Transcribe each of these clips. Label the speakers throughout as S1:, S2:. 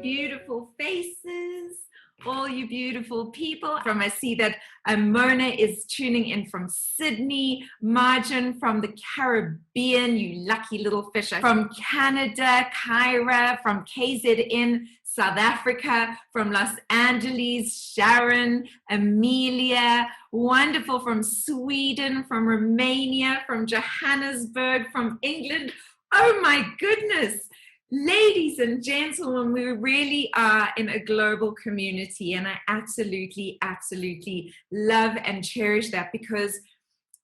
S1: beautiful faces, all you beautiful people. I see that Mona is tuning in from Sydney, Marjan from the Caribbean, you lucky little fish, from Canada, Kyra from KZN, South Africa, from Los Angeles, Sharon, Amelia, wonderful, from Sweden, from Romania, from Johannesburg, from England. Oh my goodness. Ladies and gentlemen, we really are in a global community, and I absolutely, absolutely love and cherish that, because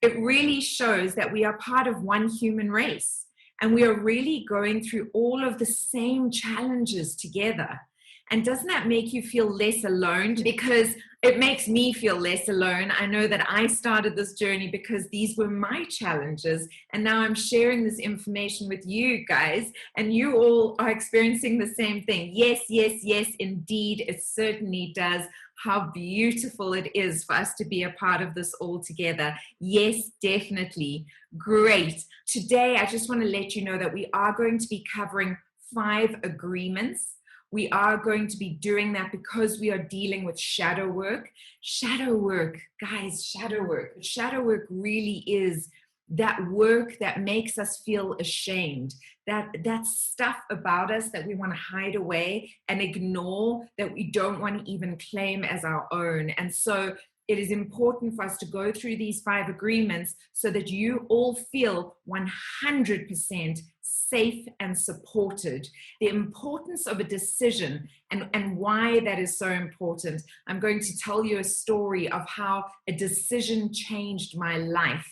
S1: it really shows that we are part of one human race, and we are really going through all of the same challenges together. And doesn't that make you feel less alone? Because it makes me feel less alone. I know that I started this journey because these were my challenges, and now I'm sharing this information with you guys, and you all are experiencing the same thing. Yes, yes, yes, indeed, it certainly does. How beautiful it is for us to be a part of this all together. Yes, definitely. Great. Today, I just want to let you know that we are going to be covering 5 agreements. We are going to be doing that because we are dealing with shadow work. Shadow work, guys, shadow work. Shadow work really is that work that makes us feel ashamed, that stuff about us that we want to hide away and ignore, that we don't want to even claim as our own. And so it is important for us to go through these 5 agreements so that you all feel 100% safe and supported. The importance of a decision and why that is so important. I'm going to tell you a story of how a decision changed my life.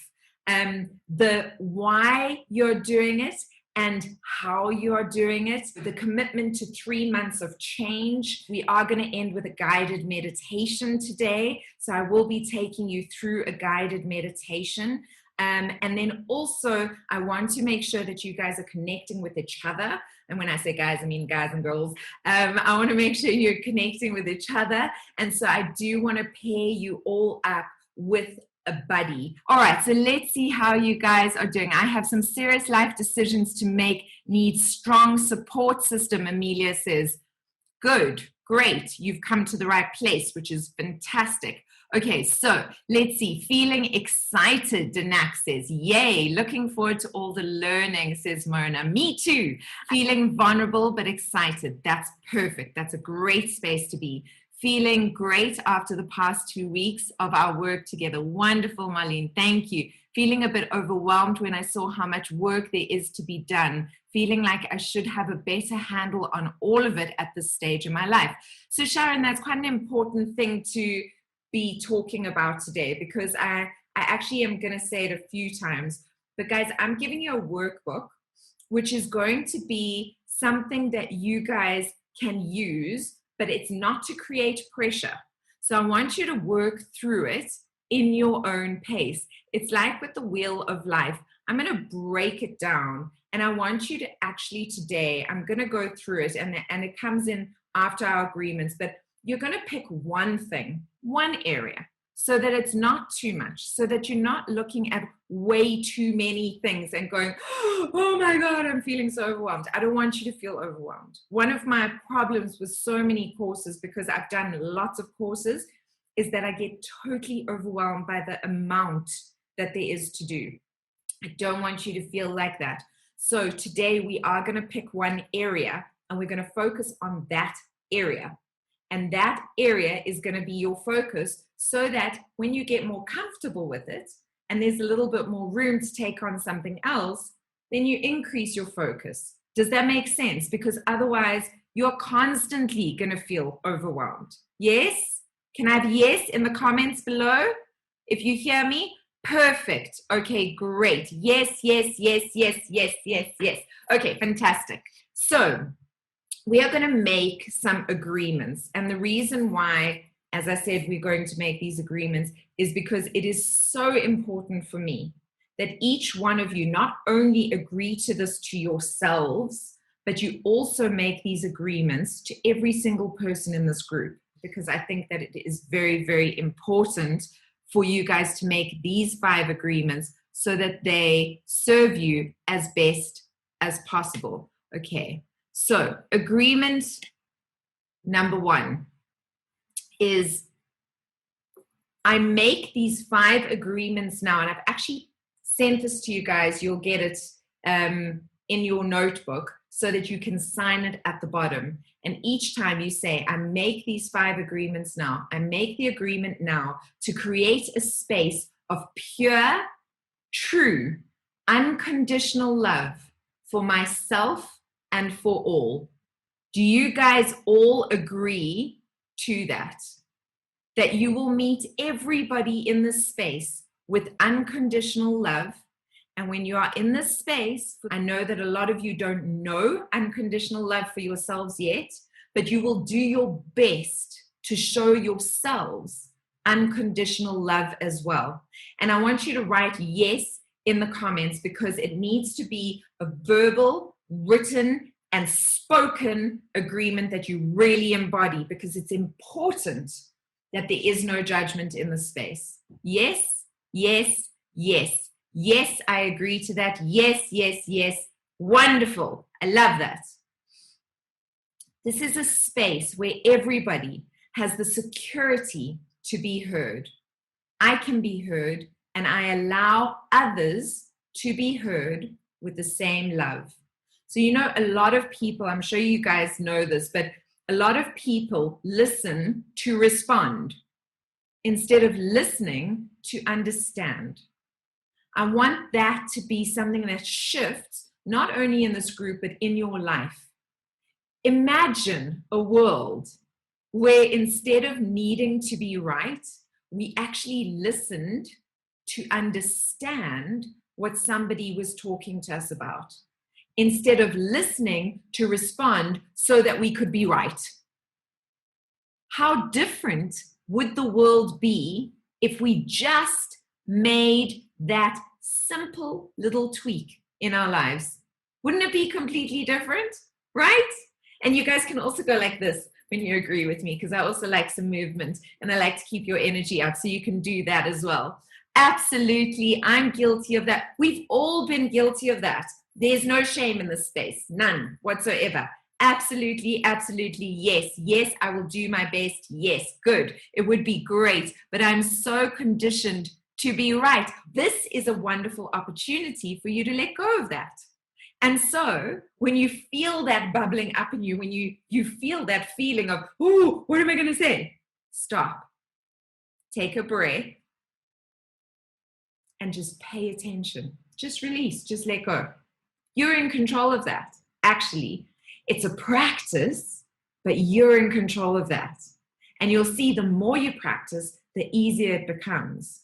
S1: The why you're doing it and how you're doing it, the commitment to 3 months of change. We are going to end with a guided meditation today. So I will be taking you through a guided meditation. And then also, I want to make sure that you guys are connecting with each other. And when I say guys, I mean guys and girls. I want to make sure you're connecting with each other. And so I do want to pair you all up with a buddy. All right, so let's see how you guys are doing. I have some serious life decisions to make, need strong support system, Amelia says. Good, great. You've come to the right place, which is fantastic. Okay, so let's see. Feeling excited, Danak says. Yay, looking forward to all the learning, says Mona. Me too. Feeling vulnerable but excited. That's perfect. That's a great space to be. Feeling great after the past 2 weeks of our work together. Wonderful, Marlene. Thank you. Feeling a bit overwhelmed when I saw how much work there is to be done. Feeling like I should have a better handle on all of it at this stage in my life. So Sharon, that's quite an important thing to be talking about today, because I actually am going to say it a few times. But guys, I'm giving you a workbook, which is going to be something that you guys can use, but it's not to create pressure. So I want you to work through it in your own pace. It's like with the wheel of life. I'm going to break it down, and I want you to actually today, I'm going to go through it, and it comes in after our agreements, but you're going to pick one thing, one area, so that it's not too much, so that you're not looking at way too many things and going, oh my God, I'm feeling so overwhelmed. I don't want you to feel overwhelmed. One of my problems with so many courses, because I've done lots of courses, is that I get totally overwhelmed by the amount that there is to do. I don't want you to feel like that. So today we are going to pick one area, and we're going to focus on that area. And that area is going to be your focus, so that when you get more comfortable with it and there's a little bit more room to take on something else, then you increase your focus. Does that make sense? Because otherwise you're constantly going to feel overwhelmed. Yes? Can I have yes in the comments below? If you hear me, perfect. Okay, great. Yes, yes, yes, yes, yes, yes, yes. Okay, fantastic. So we are going to make some agreements. And the reason why, as I said, we're going to make these agreements is because it is so important for me that each one of you not only agree to this to yourselves, but you also make these agreements to every single person in this group, because I think that it is very, very important for you guys to make these 5 agreements so that they serve you as best as possible. Okay. So agreement number one, is I make these 5 agreements now, and I've actually sent this to you guys. You'll get it in your notebook so that you can sign it at the bottom. And each time you say, I make these 5 agreements now, I make the agreement now to create a space of pure, true, unconditional love for myself and for all. Do you guys all agree to that? That you will meet everybody in this space with unconditional love. And when you are in this space, I know that a lot of you don't know unconditional love for yourselves yet, but you will do your best to show yourselves unconditional love as well. And I want you to write yes in the comments, because it needs to be a verbal, written, and spoken agreement that you really embody, because it's important that there is no judgment in the space. Yes, yes, yes. Yes, I agree to that. Yes, yes, yes. Wonderful. I love that. This is a space where everybody has the security to be heard. I can be heard, and I allow others to be heard with the same love. So, you know, a lot of people, I'm sure you guys know this, but a lot of people listen to respond instead of listening to understand. I want that to be something that shifts not only in this group, but in your life. Imagine a world where instead of needing to be right, we actually listened to understand what somebody was talking to us about, instead of listening to respond so that we could be right. How different would the world be if we just made that simple little tweak in our lives? Wouldn't it be completely different, right? And you guys can also go like this when you agree with me, because I also like some movement and I like to keep your energy up, so you can do that as well. Absolutely, I'm guilty of that. We've all been guilty of that. There's no shame in this space, none whatsoever. Absolutely, absolutely, yes. Yes, I will do my best. Yes, good. It would be great, but I'm so conditioned to be right. This is a wonderful opportunity for you to let go of that. And so when you feel that bubbling up in you, when you feel that feeling of, ooh, what am I going to say? Stop. Take a breath and just pay attention. Just release, just let go. You're in control of that. Actually, it's a practice, but you're in control of that. And you'll see the more you practice, the easier it becomes.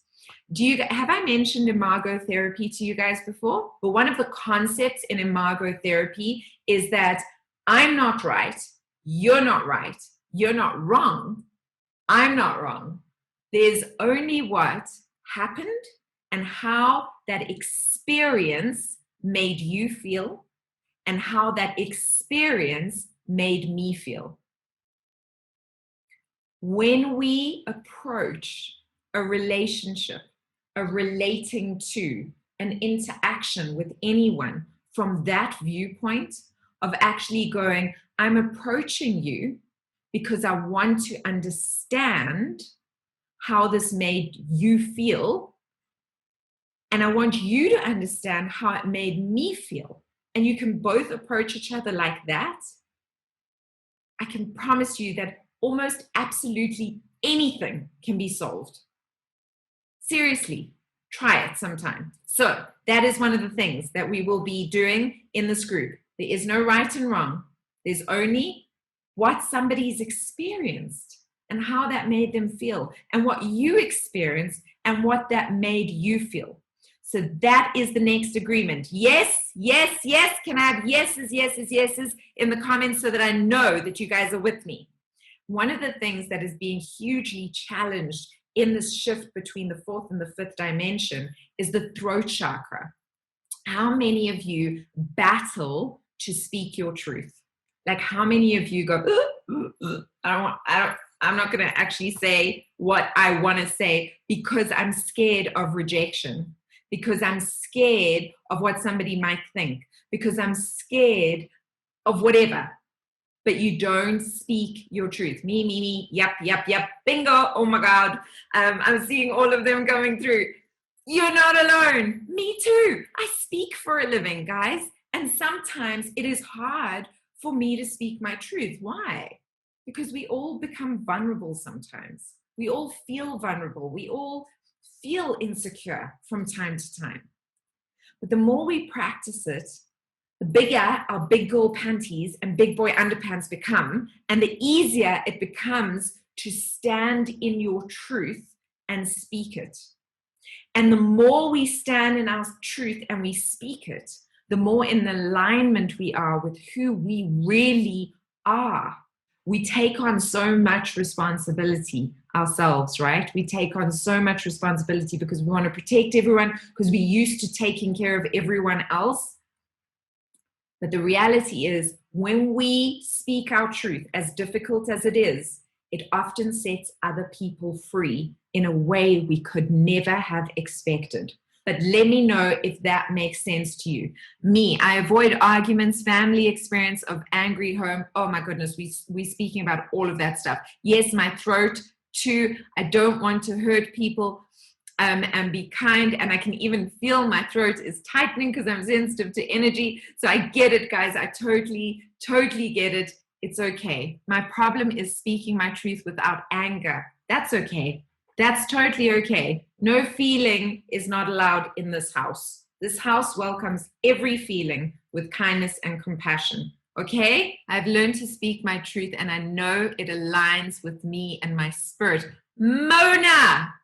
S1: Have I mentioned imago therapy to you guys before? But one of the concepts in imago therapy is that I'm not right, you're not wrong, I'm not wrong. There's only what happened and how that experience made you feel and how that experience made me feel. When we approach a relationship, a relating to, an interaction with anyone from that viewpoint of actually going, I'm approaching you because I want to understand how this made you feel, and I want you to understand how it made me feel. And you can both approach each other like that. I can promise you that almost absolutely anything can be solved. Seriously, try it sometime. So that is one of the things that we will be doing in this group. There is no right and wrong. There's only what somebody's experienced and how that made them feel, and what you experienced and what that made you feel. So that is the next agreement. Yes, yes, yes. Can I have yeses, yeses, yeses in the comments so that I know that you guys are with me? One of the things that is being hugely challenged in this shift between the 4th and the 5th dimension is the throat chakra. How many of you battle to speak your truth? Like, how many of you go, I'm not going to actually say what I want to say because I'm scared of rejection, because I'm scared of what somebody might think, because I'm scared of whatever. but you don't speak your truth. Me, yep, bingo, oh my God. I'm seeing all of them going through. You're not alone. Me too. I speak for a living, guys. And sometimes it is hard for me to speak my truth. Why? Because we all become vulnerable sometimes. We all feel vulnerable. We all feel insecure from time to time. But the more we practice it, the bigger our big girl panties and big boy underpants become, and the easier it becomes to stand in your truth and speak it. And the more we stand in our truth and we speak it, the more in alignment we are with who we really are. We take on so much responsibility ourselves, right? We take on so much responsibility because we want to protect everyone, because we're used to taking care of everyone else. But the reality is, when we speak our truth, as difficult as it is, it often sets other people free in a way we could never have expected. But let me know if that makes sense to you. Me, I avoid arguments, family experience of angry home. Oh my goodness, we're speaking about all of that stuff. Yes, my throat too. I don't want to hurt people and be kind. And I can even feel my throat is tightening because I'm sensitive to energy. So I get it, guys. I totally get it. It's okay. My problem is speaking my truth without anger. That's okay. That's totally okay. No feeling is not allowed in this house. This house welcomes every feeling with kindness and compassion. Okay? I've learned to speak my truth and I know it aligns with me and my spirit. Mona!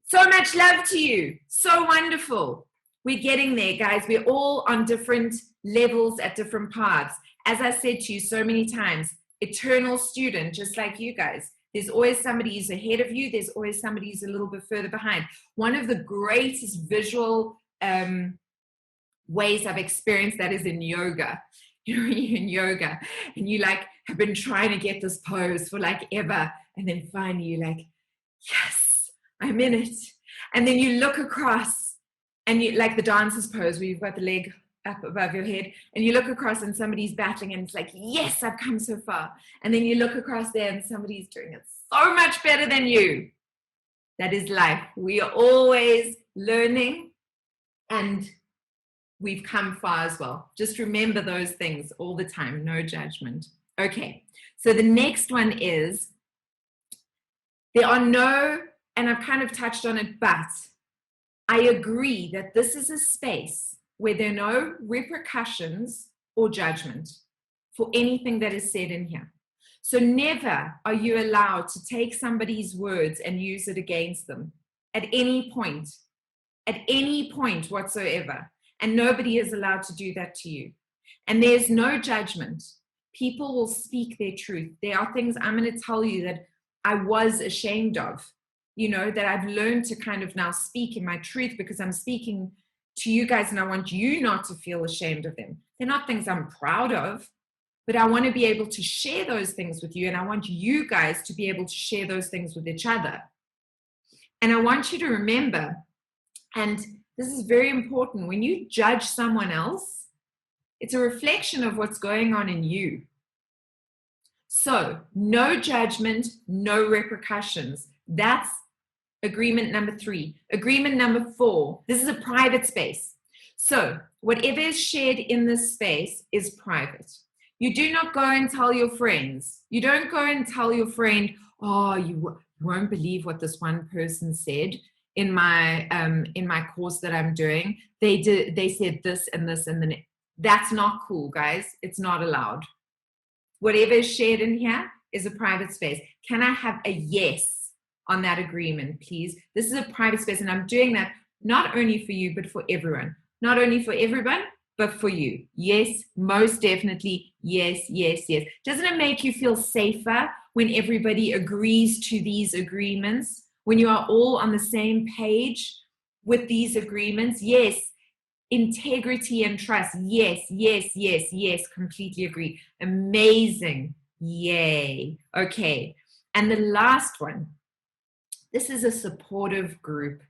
S1: So much love to you. So wonderful. We're getting there, guys. We're all on different levels at different paths. As I said to you so many times, eternal student, just like you guys. There's always somebody who's ahead of you. There's always somebody who's a little bit further behind. One of the greatest visual ways I've experienced that is in yoga. You know, you're in yoga and you like have been trying to get this pose for like ever. And then finally you're like, yes, I'm in it. And then you look across and you like the dancer's pose where you've got the leg up above your head and you look across and somebody's battling and it's like, yes, I've come so far. And then you look across there and somebody's doing it so much better than you. That is life. We are always learning and we've come far as well. Just remember those things all the time. No judgment. Okay. So the next one is there are no, and I've kind of touched on it, but I agree that this is a space where there are no repercussions or judgment for anything that is said in here. So never are you allowed to take somebody's words and use it against them at any point whatsoever. And nobody is allowed to do that to you. And there's no judgment. People will speak their truth. There are things I'm going to tell you that I was ashamed of, you know, that I've learned to kind of now speak in my truth because I'm speaking to you guys and I want you not to feel ashamed of them. They're not things I'm proud of, but I want to be able to share those things with you and I want you guys to be able to share those things with each other. And I want you to remember, and this is very important, when you judge someone else, it's a reflection of what's going on in you. So no judgment, no repercussions. That's agreement number 3. Agreement number 4, this is a private space. So whatever is shared in this space is private. You do not go and tell your friends. You don't go and tell your friend, oh, you won't believe what this one person said in my course that I'm doing. They said this and this and then that's not cool, guys. It's not allowed. Whatever is shared in here is a private space. Can I have a yes on that agreement, please? This is a private space, and I'm doing that not only for you, but for everyone. Not only for everyone, but for you. Yes, most definitely. Yes, yes, yes. Doesn't it make you feel safer when everybody agrees to these agreements? When you are all on the same page with these agreements? Yes. Integrity and trust. Yes, yes, yes, yes. Completely agree. Amazing. Yay. Okay. And the last one. This is a supportive group.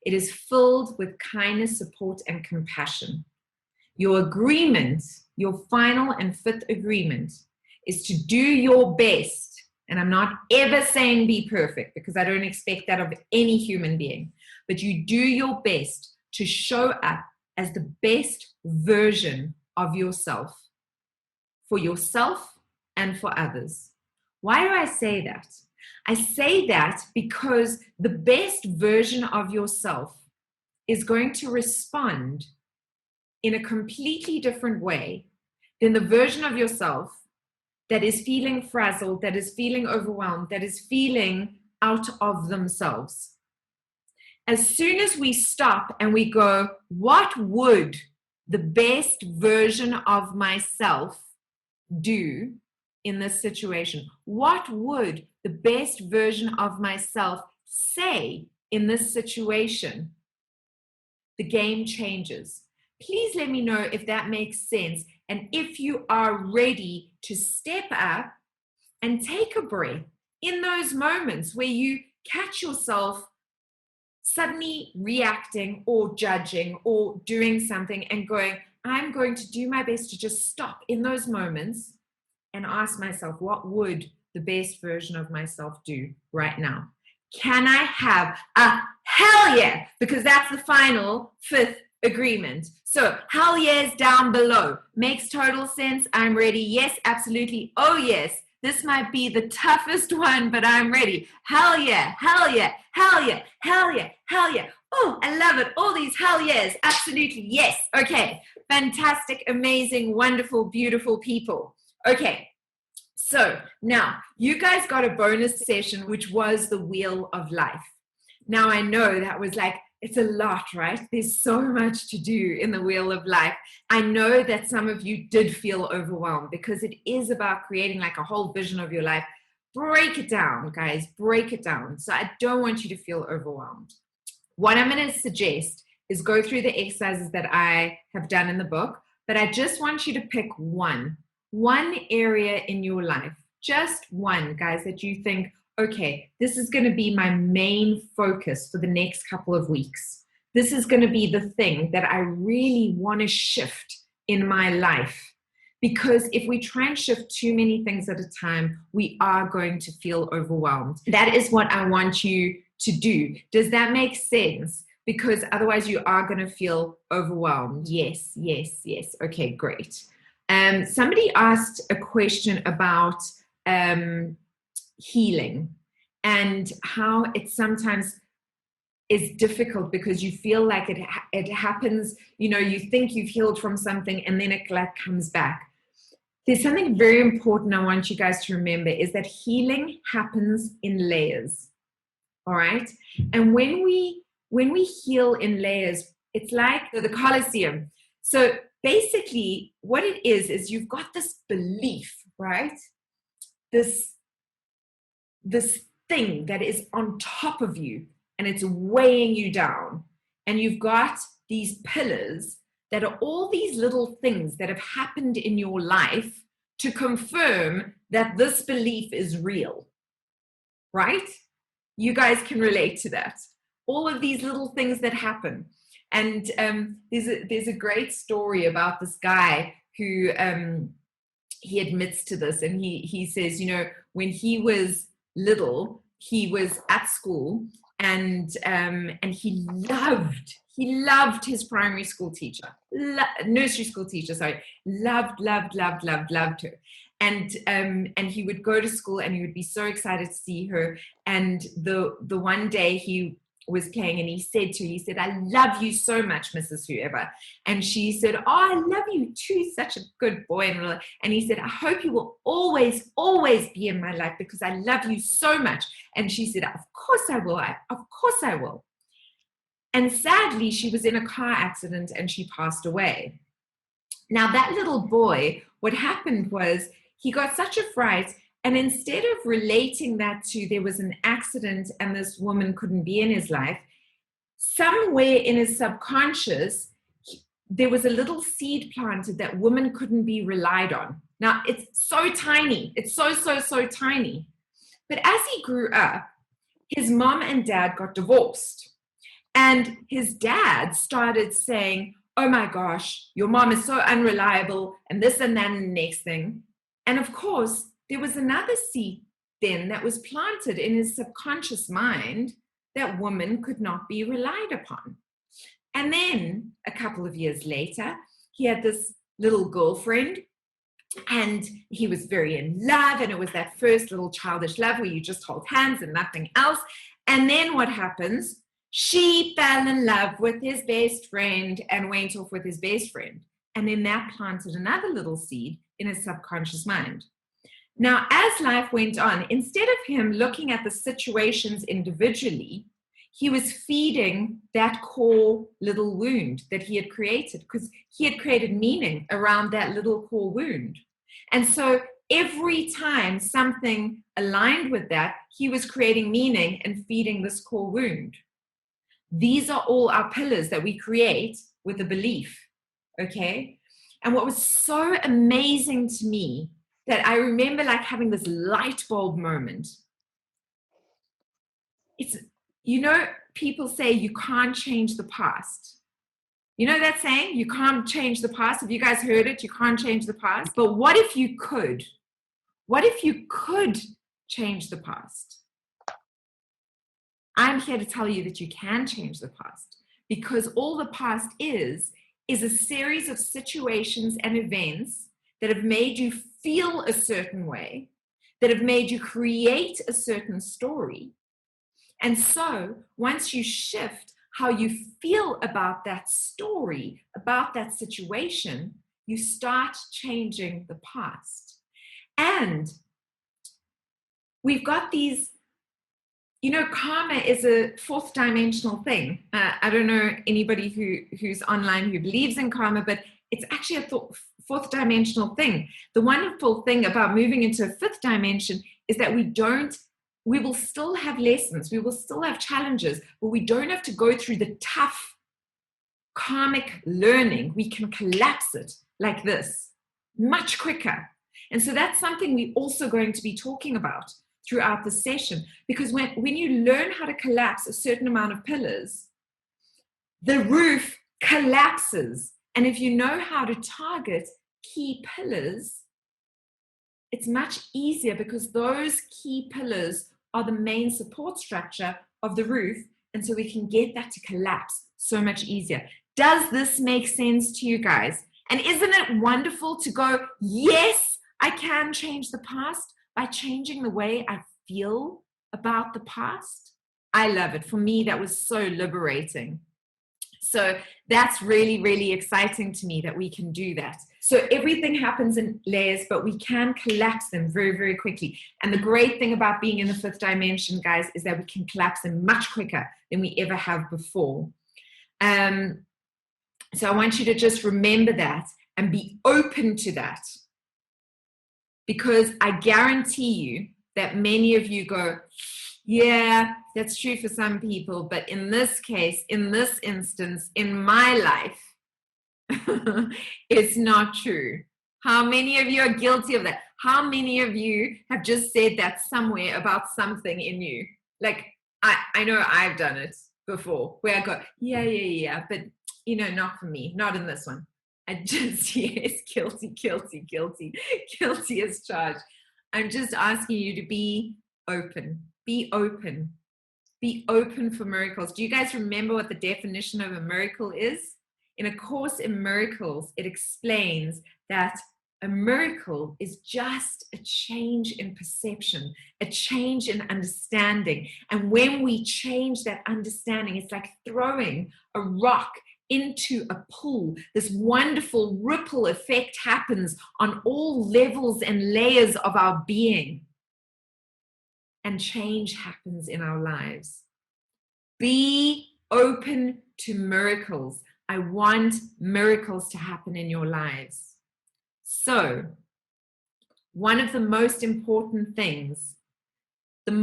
S1: It is filled with kindness, support, and compassion. Your agreement, your final and fifth agreement, is to do your best. And I'm not ever saying be perfect, because I don't expect that of any human being. But you do your best to show up as the best version of yourself, for yourself and for others. Why do I say that? I say that because the best version of yourself is going to respond in a completely different way than the version of yourself that is feeling frazzled, that is feeling overwhelmed, that is feeling out of themselves. As soon as we stop and we go, what would the best version of myself do in this situation? What would the best version of myself say in this situation? The game changes. Please let me know if that makes sense, and if you are ready to step up and take a breath in those moments where you catch yourself suddenly reacting or judging or doing something and going, I'm going to do my best to just stop in those moments and ask myself, what would the best version of myself do right now? Can I have a hell yeah? Because that's the final fifth agreement. So hell yes down below. Makes total sense. I'm ready. Yes, absolutely. Oh yes. This might be the toughest one, but I'm ready. Hell yeah, hell yeah, hell yeah, hell yeah, hell yeah. Oh, I love it. All these hell yes. Absolutely. Yes. Okay. Fantastic, amazing, wonderful, beautiful people. Okay. So now you guys got a bonus session, which was the Wheel of Life. Now I know that was like, it's a lot, right? There's so much to do in the Wheel of Life. I know that some of you did feel overwhelmed, because it is about creating like a whole vision of your life. Break it down, guys, break it down. So I don't want you to feel overwhelmed. What I'm going to suggest is go through the exercises that I have done in the book, but I just want you to pick one area in your life, just one, guys, that you think, okay, this is going to be my main focus for the next couple of weeks. This is going to be the thing that I really want to shift in my life. Because if we try and shift too many things at a time, we are going to feel overwhelmed. That is what I want you to do. Does that make sense? Because otherwise you are going to feel overwhelmed. Yes, yes, yes. Okay, great. Somebody asked a question about healing and how it sometimes is difficult because you feel like it happens, you know, you think you've healed from something and then it like comes back. There's something very important I want you guys to remember, is that healing happens in layers. All right? And when we heal in layers, it's like the Colosseum. So basically what it is you've got this belief, right? This thing that is on top of you and it's weighing you down. And you've got these pillars that are all these little things that have happened in your life to confirm that this belief is real, right? You guys can relate to that. All of these little things that happen. And there's a great story about this guy who he admits to this, and he says, you know, when he was little, he was at school, and he loved his primary school teacher, nursery school teacher, sorry, loved her. And he would go to school and he would be so excited to see her. And the one day he was playing and he said, I love you so much, Mrs. Whoever. And she said, oh, I love you too, such a good boy. And he said, I hope you will always, always be in my life because I love you so much. And she said, of course I will. Of course I will. And sadly, she was in a car accident and she passed away. Now that little boy, what happened was he got such a fright. And instead of relating that to there was an accident and this woman couldn't be in his life, somewhere in his subconscious, there was a little seed planted that women couldn't be relied on. Now, it's so tiny. It's so tiny. But as he grew up, his mom and dad got divorced. And his dad started saying, oh my gosh, your mom is so unreliable, and this and that and the next thing. And of course, there was another seed then that was planted in his subconscious mind that women could not be relied upon. And then a couple of years later, he had this little girlfriend, and he was very in love, and it was that first little childish love where you just hold hands and nothing else. And then what happens? She fell in love with his best friend and went off with his best friend. And then that planted another little seed in his subconscious mind. Now, as life went on, instead of him looking at the situations individually, he was feeding that core little wound that he had created, because he had created meaning around that little core wound. And so every time something aligned with that, he was creating meaning and feeding this core wound. These are all our pillars that we create with a belief, okay? And what was so amazing to me, that I remember like having this light bulb moment. It's, you know, people say you can't change the past. You know that saying? You can't change the past. Have you guys heard it? You can't change the past. But what if you could? What if you could change the past? I'm here to tell you that you can change the past, because all the past is a series of situations and events that have made you feel a certain way, that have made you create a certain story. And so once you shift how you feel about that story, about that situation, you start changing the past. And we've got these, you know, karma is a fourth dimensional thing. I don't know anybody who's online who believes in karma, but it's actually a fourth dimensional thing. The wonderful thing about moving into a fifth dimension is that we will still have lessons, we will still have challenges, but we don't have to go through the tough karmic learning. We can collapse it like this much quicker. And so that's something we're also going to be talking about throughout the session, because when you learn how to collapse a certain amount of pillars, the roof collapses. And if you know how to target key pillars, it's much easier, because those key pillars are the main support structure of the roof. And so we can get that to collapse so much easier. Does this make sense to you guys? And isn't it wonderful to go, yes, I can change the past by changing the way I feel about the past? I love it. For me, that was so liberating. So that's really, really exciting to me that we can do that. So everything happens in layers, but we can collapse them very, very quickly. And the great thing about being in the fifth dimension, guys, is that we can collapse them much quicker than we ever have before. So I want you to just remember that and be open to that. Because I guarantee you that many of you go, yeah, that's true for some people, but in this case, in this instance, in my life, it's not true. How many of you are guilty of that? How many of you have just said that somewhere about something in you? Like, I know I've done it before, where I go, yeah, but, you know, not for me, not in this one. I just, yes, guilty as charged. I'm just asking you to be open. Be open. Be open for miracles. Do you guys remember what the definition of a miracle is? In A Course in Miracles, it explains that a miracle is just a change in perception, a change in understanding. And when we change that understanding, it's like throwing a rock into a pool. This wonderful ripple effect happens on all levels and layers of our being. And change happens in our lives. Be open to miracles. I want miracles to happen in your lives. So, one of the most important things, and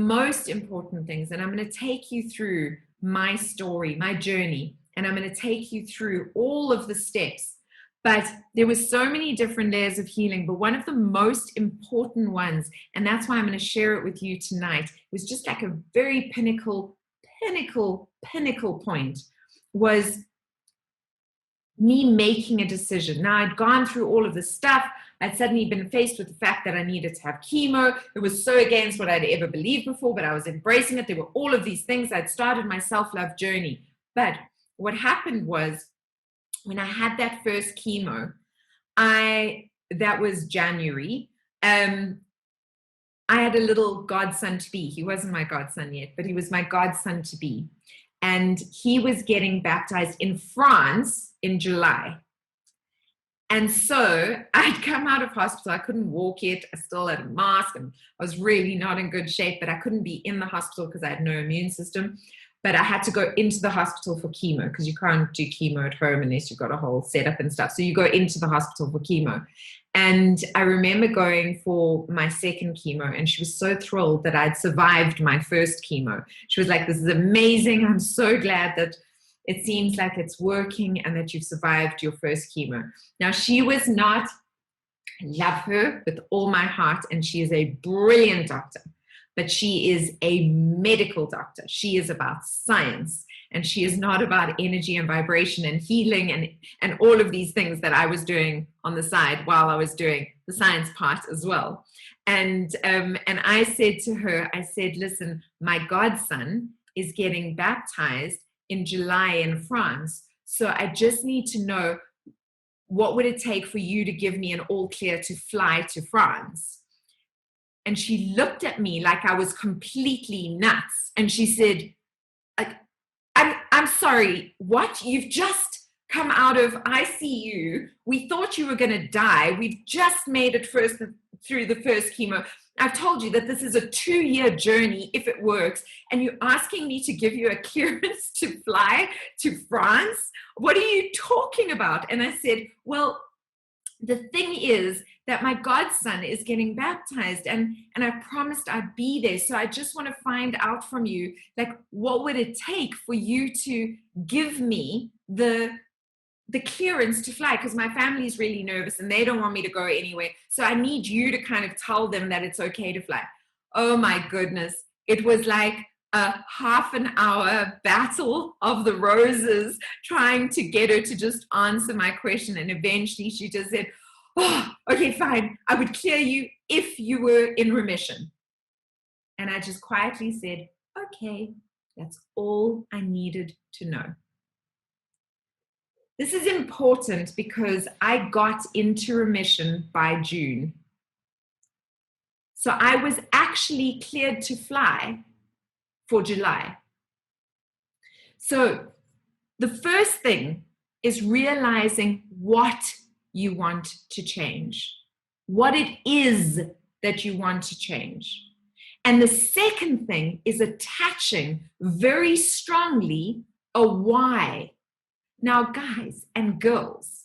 S1: I'm going to take you through my story, my journey, and I'm going to take you through all of the steps. But there were so many different layers of healing, but one of the most important ones, and that's why I'm going to share it with you tonight, was just like a very pinnacle point, was me making a decision. Now, I'd gone through all of this stuff. I'd suddenly been faced with the fact that I needed to have chemo. It was so against what I'd ever believed before, but I was embracing it. There were all of these things. I'd started my self-love journey. But what happened was, when I had that first chemo, that was January, I had a little godson to be. He wasn't my godson yet, but he was my godson to be. And he was getting baptized in France in July. And so I'd come out of hospital. I couldn't walk yet. I still had a mask and I was really not in good shape, but I couldn't be in the hospital because I had no immune system. But I had to go into the hospital for chemo because you can't do chemo at home unless you've got a whole setup and stuff. So you go into the hospital for chemo. And I remember going for my second chemo, and she was so thrilled that I'd survived my first chemo. She was like, "This is amazing. I'm so glad that it seems like it's working and that you've survived your first chemo." Now, she was not, I love her with all my heart, and she is a brilliant doctor, but she is a medical doctor. She is about science, and she is not about energy and vibration and healing and all of these things that I was doing on the side while I was doing the science part as well. And I said to her, I said, "Listen, my godson is getting baptized in July in France. So I just need to know, what would it take for you to give me an all clear to fly to France?" And she looked at me like I was completely nuts. And she said, I'm sorry, what? You've just come out of ICU. We thought you were going to die. We've just made it through the first chemo. I've told you that this is a 2-year journey if it works. And you're asking me to give you a clearance to fly to France? What are you talking about? And I said, well, the thing is that my godson is getting baptized and I promised I'd be there. So I just want to find out from you, like, what would it take for you to give me the clearance to fly? Because my family's really nervous and they don't want me to go anywhere. So I need you to kind of tell them that it's okay to fly. Oh my goodness. It was like a half an hour battle of the roses trying to get her to just answer my question. And eventually she just said, "Oh, okay, fine. I would clear you if you were in remission." And I just quietly said, "Okay, that's all I needed to know." This is important because I got into remission by June. So I was actually cleared to fly for July. So the first thing is realizing what you want to change, what it is that you want to change. And the second thing is attaching very strongly a why. Now, guys and girls,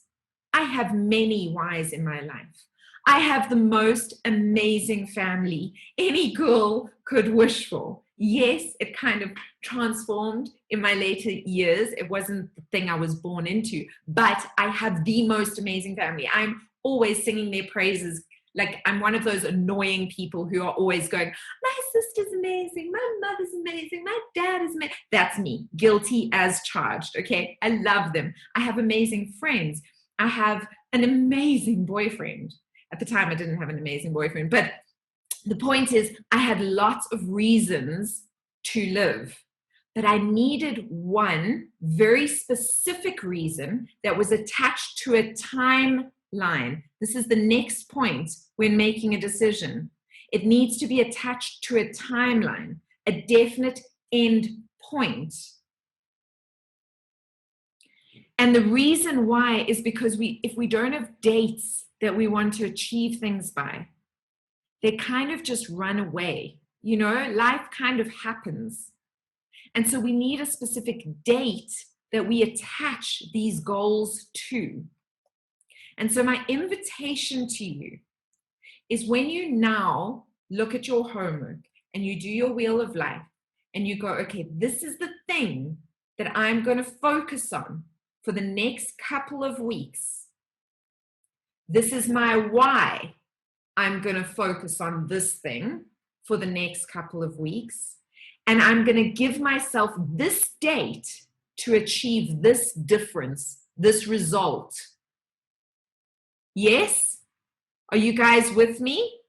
S1: I have many whys in my life. I have the most amazing family any girl could wish for. Yes, it kind of transformed in my later years. It wasn't the thing I was born into, but I have the most amazing family. I'm always singing their praises. Like, I'm one of those annoying people who are always going, "My sister's amazing, my mother's amazing, my dad is amazing." That's me, guilty as charged, okay? I love them. I have amazing friends. I have an amazing boyfriend. At the time, I didn't have an amazing boyfriend, but the point is, I had lots of reasons to live, but I needed one very specific reason that was attached to a timeline. This is the next point when making a decision. It needs to be attached to a timeline, a definite end point. And the reason why is because if we don't have dates that we want to achieve things by, they kind of just run away. You know, life kind of happens. And so we need a specific date that we attach these goals to. And so my invitation to you is, when you now look at your homework and you do your wheel of life and you go, okay, this is the thing that I'm going to focus on for the next couple of weeks. This is my why. I'm going to focus on this thing for the next couple of weeks. And I'm going to give myself this date to achieve this difference this result. Yes? Are you guys with me?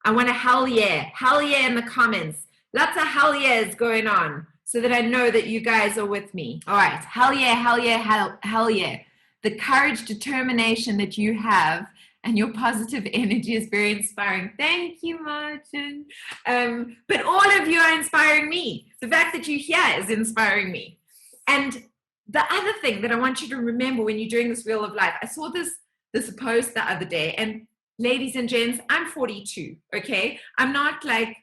S1: I want a hell yeah in the comments. Lots of hell yeahs going on so that I know that you guys are with me. All right, hell yeah, hell yeah, hell yeah. The courage, determination that you have and your positive energy is very inspiring. Thank you, Martin. But all of you are inspiring me. The fact that you're here is inspiring me. And the other thing that I want you to remember when you're doing this Wheel of Life, I saw this post the other day, and ladies and gents, I'm 42, okay? I'm not like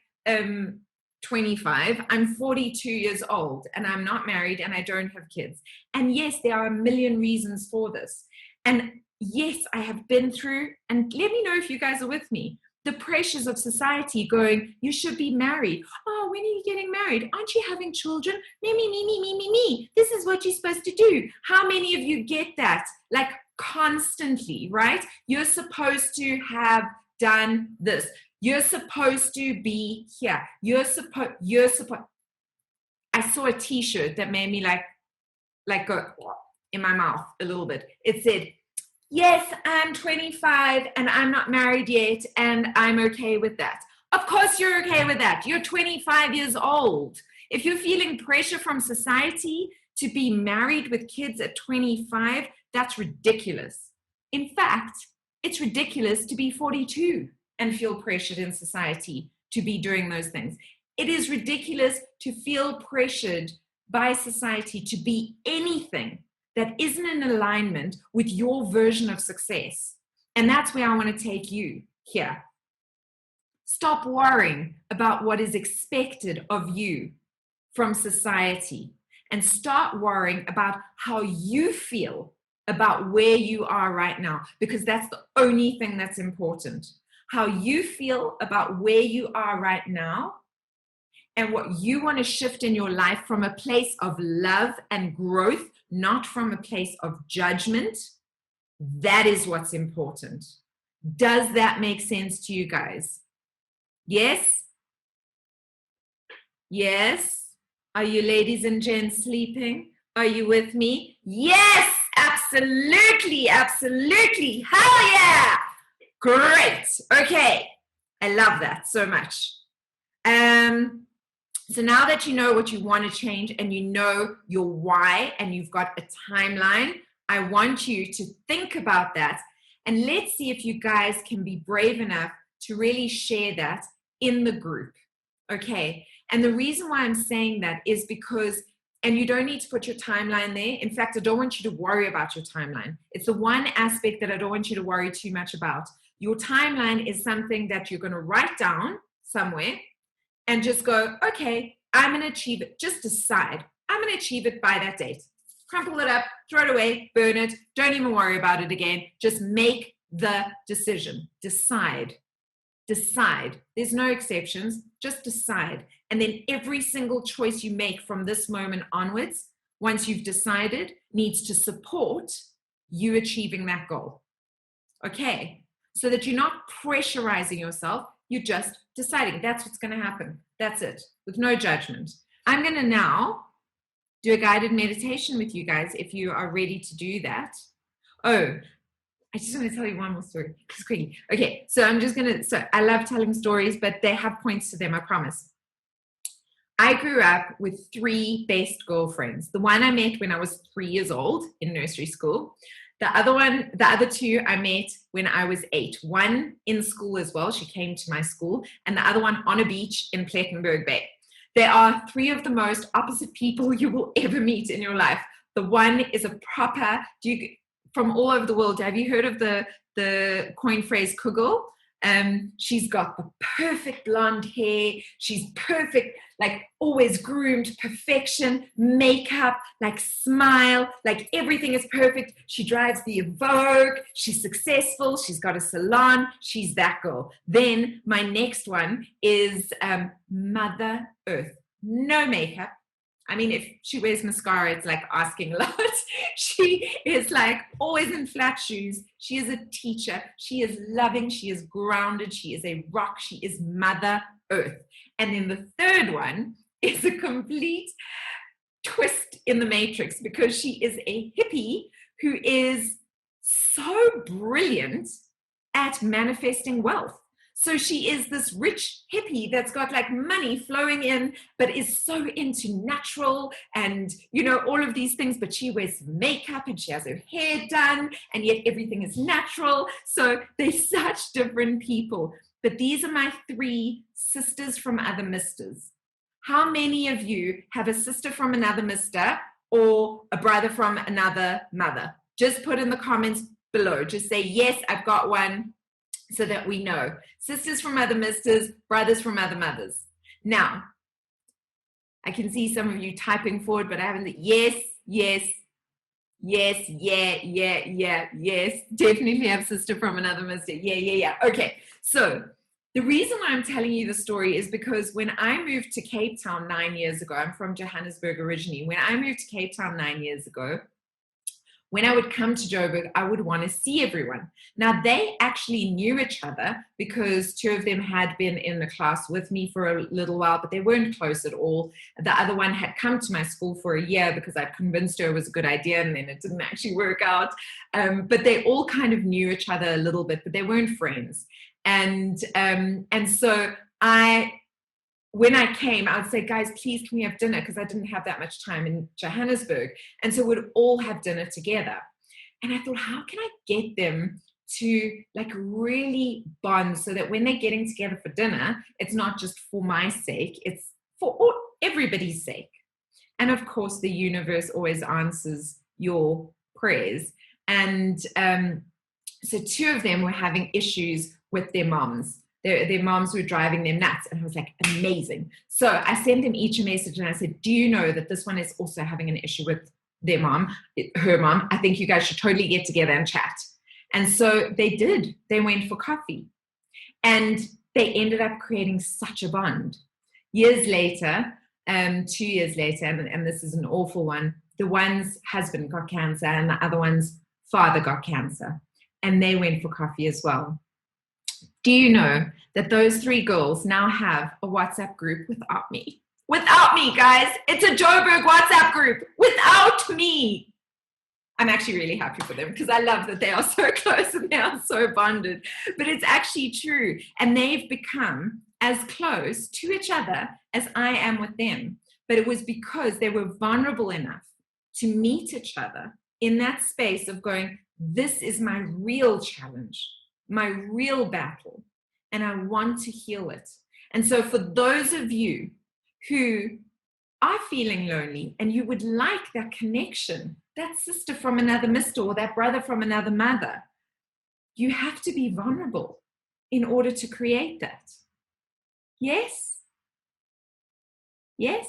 S1: 25. I'm 42 years old, and I'm not married, and I don't have kids. And yes, there are a million reasons for this. And yes, I have been through, and let me know if you guys are with me, the pressures of society going, you should be married. Oh, when are you getting married? Aren't you having children? Me. This is what you're supposed to do. How many of you get that? Like constantly, right? You're supposed to have done this. You're supposed to be here. You're supposed. I saw a t-shirt that made me like go in my mouth a little bit. It said, yes, I'm 25 and I'm not married yet, and I'm okay with that. Of course you're okay with that. You're 25 years old. If you're feeling pressure from society to be married with kids at 25, that's ridiculous. In fact, it's ridiculous to be 42 and feel pressured in society to be doing those things. It is ridiculous to feel pressured by society to be anything that isn't in alignment with your version of success. And that's where I want to take you here. Stop worrying about what is expected of you from society and start worrying about how you feel about where you are right now, because that's the only thing that's important. How you feel about where you are right now and what you want to shift in your life from a place of love and growth, not from a place of judgment. That is what's important. Does that make sense to you guys? Yes? Yes? Are you ladies and gents sleeping? Are you with me? Yes, absolutely. Hell yeah! Great. Okay. I love that so much. So now that you know what you want to change and you know your why and you've got a timeline, I want you to think about that. And let's see if you guys can be brave enough to really share that in the group. Okay. And the reason why I'm saying that is because, and you don't need to put your timeline there. In fact, I don't want you to worry about your timeline. It's the one aspect that I don't want you to worry too much about. Your timeline is something that you're going to write down somewhere and just go, okay, I'm going to achieve it. Just decide, I'm going to achieve it by that date. Crumple it up, throw it away, burn it. Don't even worry about it again. Just make the decision. Decide. There's no exceptions. Just decide. And then every single choice you make from this moment onwards, once you've decided, needs to support you achieving that goal. Okay? So that you're not pressurizing yourself. You're just deciding that's what's going to happen. That's it, with no judgment. I'm going to now do a guided meditation with you guys if you are ready to do that. Oh, I just want to tell you one more story. Just quickly. Okay, so I love telling stories, but they have points to them, I promise. I grew up with 3 best girlfriends. The one I met when I was 3 years old in nursery school. The other 2 I met when I was 8. One in school as well. She came to my school. And the other one on a beach in Plettenberg Bay. There are 3 of the most opposite people you will ever meet in your life. The one is a proper, from all over the world. Have you heard of the coin phrase kugel? She's got the perfect blonde hair. She's perfect, like always groomed, perfection, makeup, like smile, like everything is perfect. She drives the Evoque. She's successful. She's got a salon. She's that girl. Then my next one is Mother Earth. No makeup. I mean, if she wears mascara, it's like asking a lot. She is like always in flat shoes. She is a teacher. She is loving. She is grounded. She is a rock. She is Mother Earth. And then the third one is a complete twist in the matrix because she is a hippie who is so brilliant at manifesting wealth. So she is this rich hippie that's got like money flowing in, but is so into natural and, you know, all of these things. But she wears makeup and she has her hair done, and yet everything is natural. So they're such different people. But these are my three sisters from other misters. How many of you have a sister from another mister or a brother from another mother? Just put in the comments below. Just say, yes, I've got one, so that we know. Sisters from other misters, brothers from other mothers. Now, I can see some of you typing forward, but I haven't. Yes, yes, yes, yes. Definitely have sister from another mister. Yeah. Okay, so the reason why I'm telling you the story is because when I moved to Cape Town 9 years ago, I'm from Johannesburg originally. When I moved to Cape Town 9 years ago, when I would come to Joburg, I would want to see everyone. Now, they actually knew each other because two of them had been in the class with me for a little while, but they weren't close at all. The other one had come to my school for a year because I'd convinced her it was a good idea, and then it didn't actually work out. But they all kind of knew each other a little bit, but they weren't friends. And so when I came, I would say, guys, please, can we have dinner? Because I didn't have that much time in Johannesburg. And so we'd all have dinner together. And I thought, how can I get them to like really bond so that when they're getting together for dinner, it's not just for my sake, it's for everybody's sake. And of course, the universe always answers your prayers. And so two of them were having issues with their moms. Their moms were driving them nuts. And I was like, amazing. So I sent them each a message and I said, do you know that this one is also having an issue with their mom, her mom? I think you guys should totally get together and chat. And so they did. They went for coffee. And they ended up creating such a bond. Years later, 2 years later, and this is an awful one, the one's husband got cancer and the other one's father got cancer. And they went for coffee as well. Do you know that those three girls now have a WhatsApp group without me? Without me, guys. It's a Joburg WhatsApp group without me. I'm actually really happy for them because I love that they are so close and they are so bonded. But it's actually true. And they've become as close to each other as I am with them. But it was because they were vulnerable enough to meet each other in that space of going, this is my real challenge, my real battle, and I want to heal it. And so for those of you who are feeling lonely and you would like that connection, that sister from another mister or that brother from another mother, you have to be vulnerable in order to create that. Yes? Yes?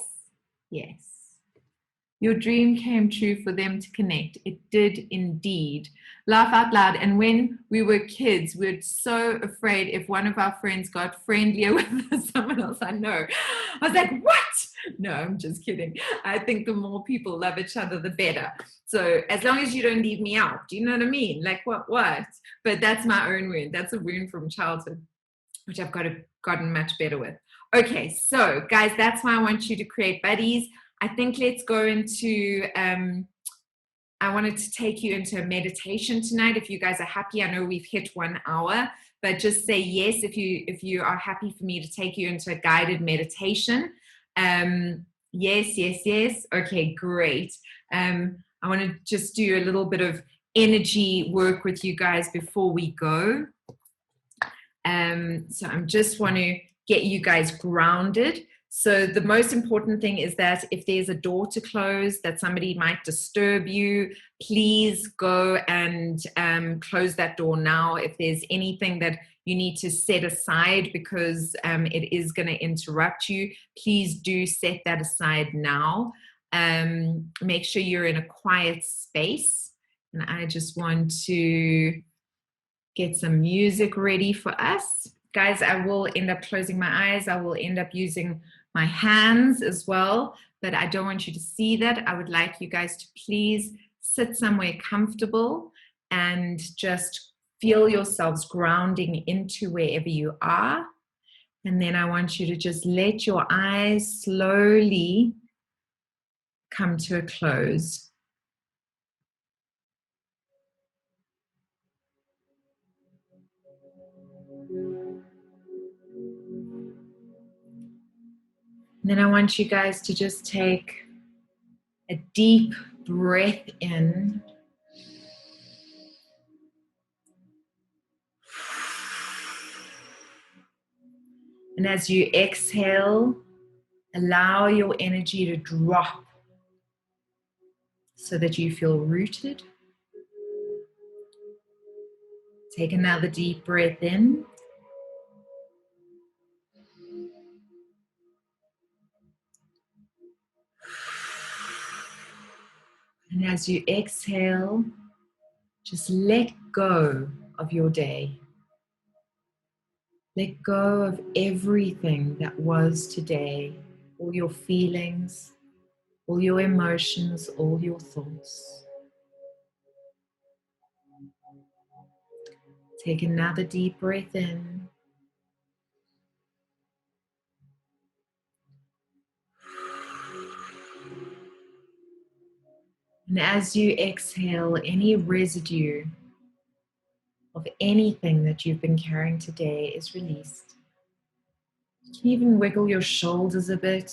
S1: Yes. Your dream came true for them to connect. It did indeed. Laugh out loud. And when we were kids, we were so afraid if one of our friends got friendlier with someone else I know. I was like, what? No, I'm just kidding. I think the more people love each other, the better. So as long as you don't leave me out, do you know what I mean? Like what? But that's my own wound. That's a wound from childhood, which I've gotten much better with. Okay, so guys, that's why I want you to create buddies. I think let's go into, I wanted to take you into a meditation tonight. If you guys are happy, I know we've hit 1 hour, but just say yes if you are happy for me to take you into a guided meditation. Yes. Okay, great. I want to just do a little bit of energy work with you guys before we go. So I just want to get you guys grounded. So the most important thing is that if there's a door to close, that somebody might disturb you, please go and close that door now. If there's anything that you need to set aside because it is going to interrupt you, please do set that aside now. Make sure you're in a quiet space. And I just want to get some music ready for us. Guys, I will end up closing my eyes. I will end up using my hands as well, but I don't want you to see that. I would like you guys to please sit somewhere comfortable and just feel yourselves grounding into wherever you are. And then I want you to just let your eyes slowly come to a close. And then I want you guys to just take a deep breath in. And as you exhale, allow your energy to drop so that you feel rooted. Take another deep breath in. And as you exhale, just let go of your day. Let go of everything that was today, all your feelings, all your emotions, all your thoughts. Take another deep breath in. And as you exhale, any residue of anything that you've been carrying today is released. You can even wiggle your shoulders a bit,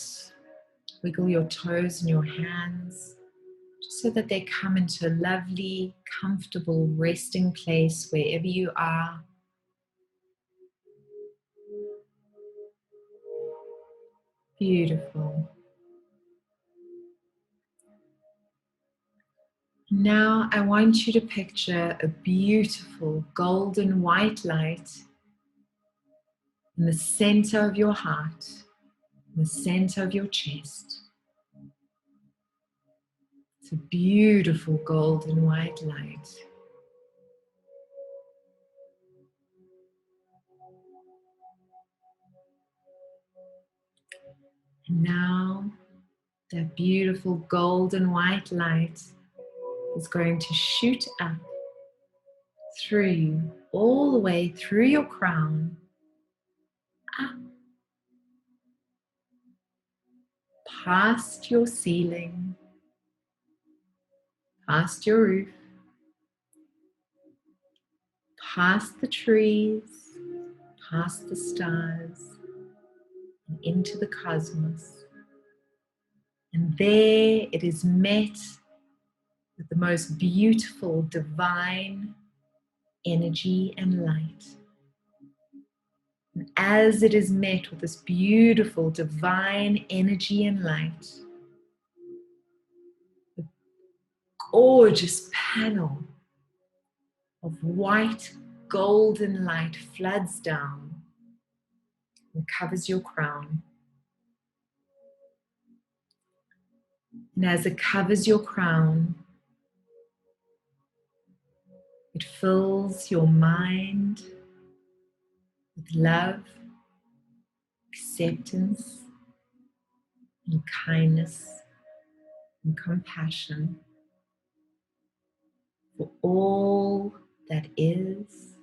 S1: wiggle your toes and your hands, just so that they come into a lovely, comfortable resting place wherever you are. Beautiful. Now I want you to picture a beautiful golden white light in the center of your heart, in the center of your chest. It's a beautiful golden white light. And now that beautiful golden white light is going to shoot up through you, all the way through your crown, up, past your ceiling, past your roof, past the trees, past the stars, and into the cosmos. And there it is met with the most beautiful divine energy and light. And as it is met with this beautiful divine energy and light, a gorgeous panel of white golden light floods down and covers your crown. And as it covers your crown, it fills your mind with love, acceptance, and kindness and compassion for all that is.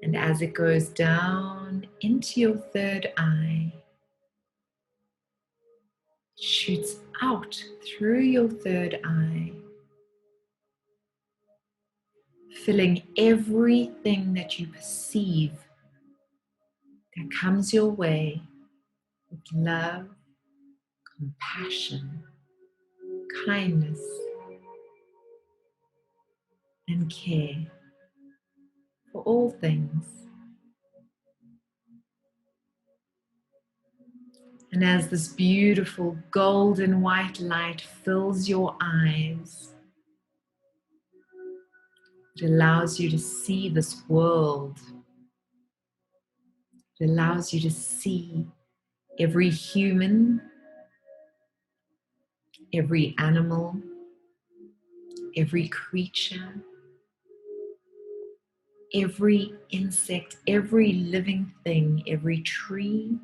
S1: And as it goes down into your third eye, it shoots out through your third eye, filling everything that you perceive that comes your way with love, compassion, kindness, and care for all things. And as this beautiful golden white light fills your eyes, it allows you to see this world. It allows you to see every human, every animal, every creature, every insect, every living thing, every tree,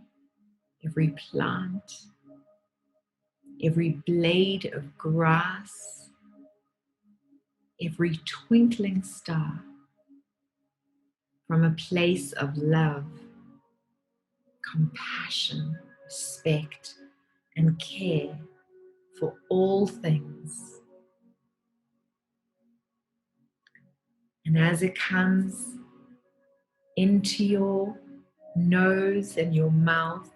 S1: every plant, every blade of grass, every twinkling star, from a place of love, compassion, respect, and care for all things. And as it comes into your nose and your mouth.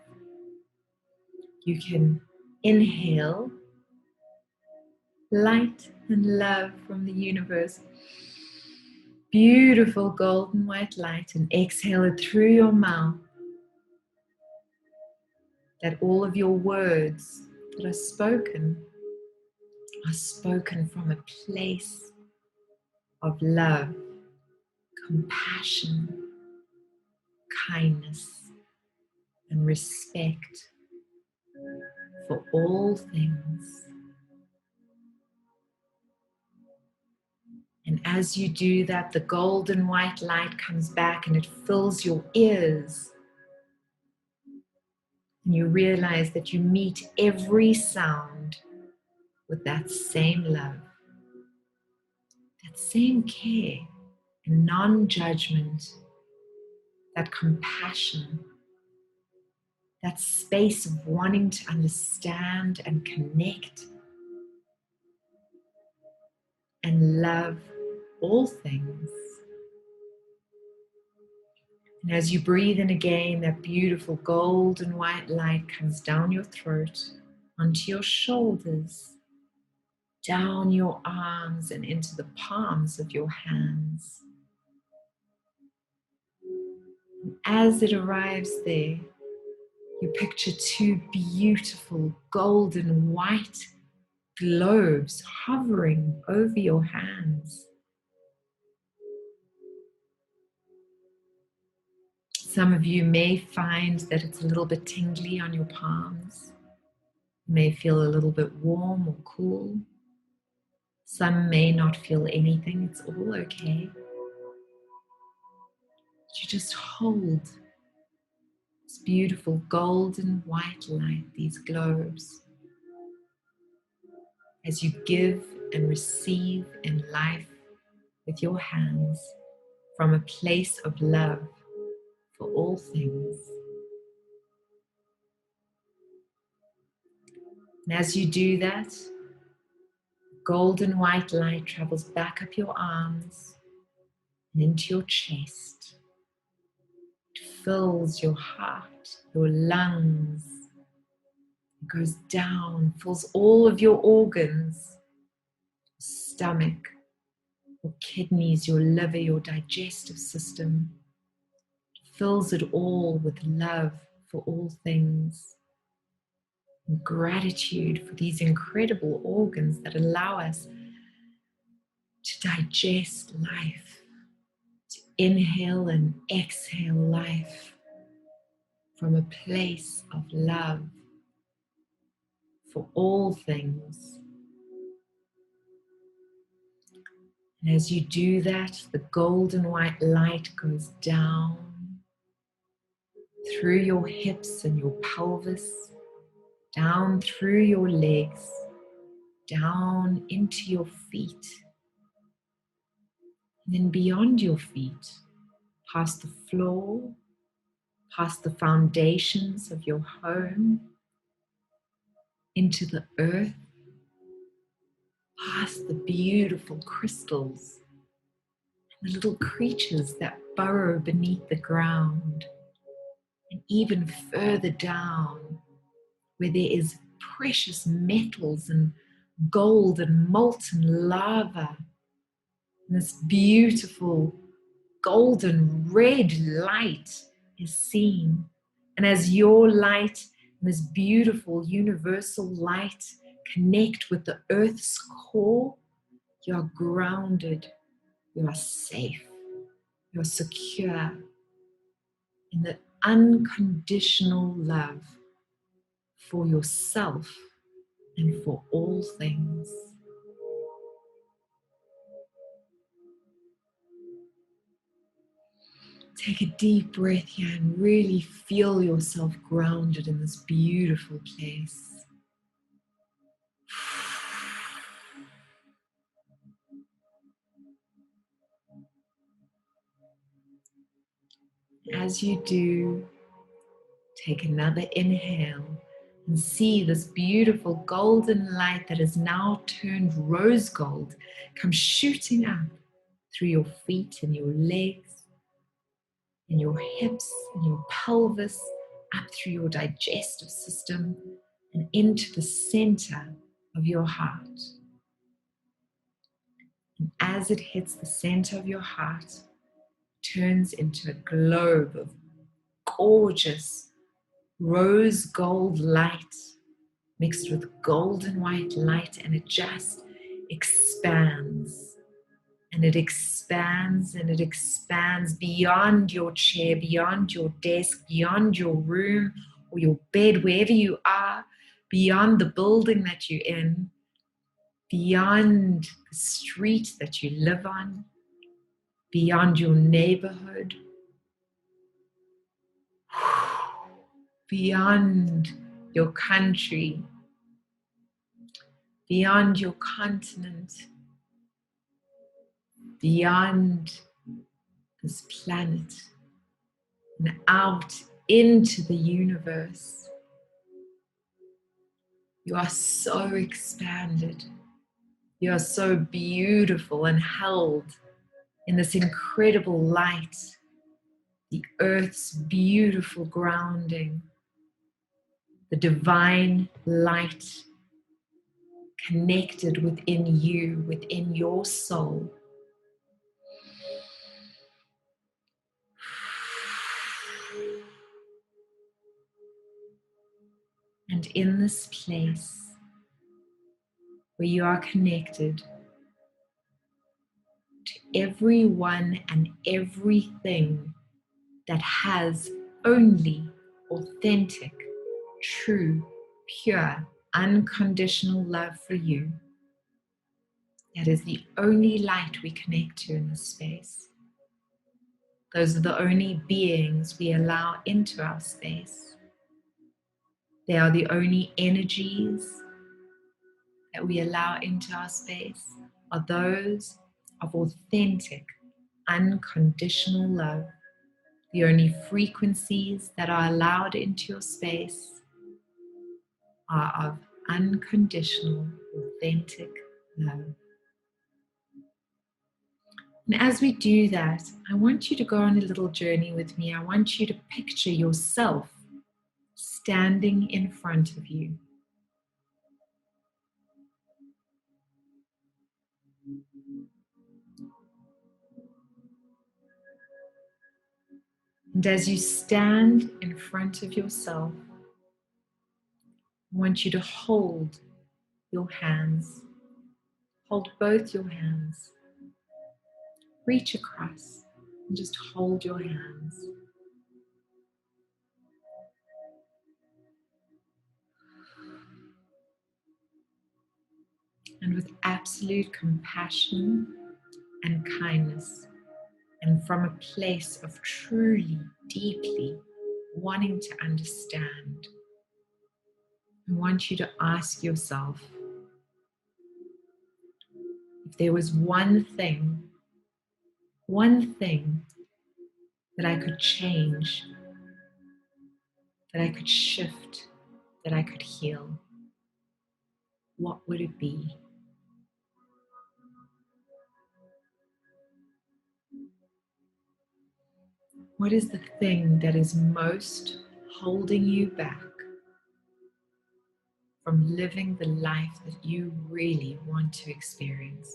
S1: You can inhale light and love from the universe. Beautiful golden white light, and exhale it through your mouth. That all of your words that are spoken from a place of love, compassion, kindness, and respect for all things. And as you do that, the golden white light comes back and it fills your ears. And you realize that you meet every sound with that same love, that same care and non-judgment, that compassion, that space of wanting to understand and connect and love all things. And as you breathe in again, that beautiful golden white light comes down your throat, onto your shoulders, down your arms and into the palms of your hands. And as it arrives there, you picture two beautiful golden white globes hovering over your hands. Some of you may find that it's a little bit tingly on your palms. You may feel a little bit warm or cool. Some may not feel anything. It's all okay. You just hold this beautiful golden white light, these globes, as you give and receive in life with your hands from a place of love for all things. And as you do that, golden white light travels back up your arms and into your chest. It fills your heart, your lungs. It goes down, fills all of your organs, stomach, your kidneys, your liver, your digestive system. It fills it all with love for all things. And gratitude for these incredible organs that allow us to digest life, to inhale and exhale life from a place of love for all things. And as you do that, the golden white light goes down through your hips and your pelvis, down through your legs, down into your feet, and then beyond your feet, past the floor, past the foundations of your home, into the earth, past the beautiful crystals and the little creatures that burrow beneath the ground, and even further down where there is precious metals and gold and molten lava. And this beautiful golden red light is seen. And as your light and this beautiful universal light connect with the earth's core, you are grounded, you are safe, you are secure in the unconditional love for yourself and for all things. Take a deep breath here and really feel yourself grounded in this beautiful place. As you do, take another inhale and see this beautiful golden light that is now turned rose gold come shooting up through your feet and your legs, in your hips, in your pelvis, up through your digestive system, and into the center of your heart. And as it hits the center of your heart, it turns into a globe of gorgeous rose gold light mixed with golden white light, and it just expands. And it expands and it expands beyond your chair, beyond your desk, beyond your room or your bed, wherever you are, beyond the building that you're in, beyond the street that you live on, beyond your neighborhood, beyond your country, beyond your continent, beyond this planet, and out into the universe. You are so expanded. You are so beautiful and held in this incredible light, the earth's beautiful grounding, the divine light connected within you, within your soul. And in this place where you are connected to everyone and everything that has only authentic, true, pure, unconditional love for you. That is the only light we connect to in this space. Those are the only beings we allow into our space. They are the only energies that we allow into our space, are those of authentic, unconditional love. The only frequencies that are allowed into your space are of unconditional, authentic love. And as we do that, I want you to go on a little journey with me. I want you to picture yourself standing in front of you. And as you stand in front of yourself, I want you to hold your hands. Hold both your hands. Reach across and just hold your hands. And with absolute compassion and kindness, and from a place of truly, deeply wanting to understand, I want you to ask yourself, if there was one thing that I could change, that I could shift, that I could heal, what would it be? What is the thing that is most holding you back from living the life that you really want to experience?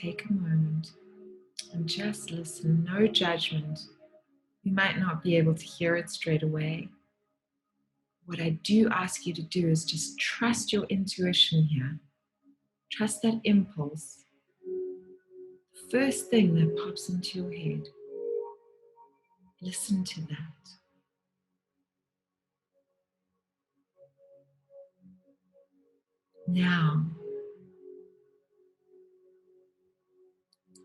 S1: Take a moment and just listen, no judgment. You might not be able to hear it straight away. What I do ask you to do is just trust your intuition here. Trust that impulse. The first thing that pops into your head, listen to that. Now,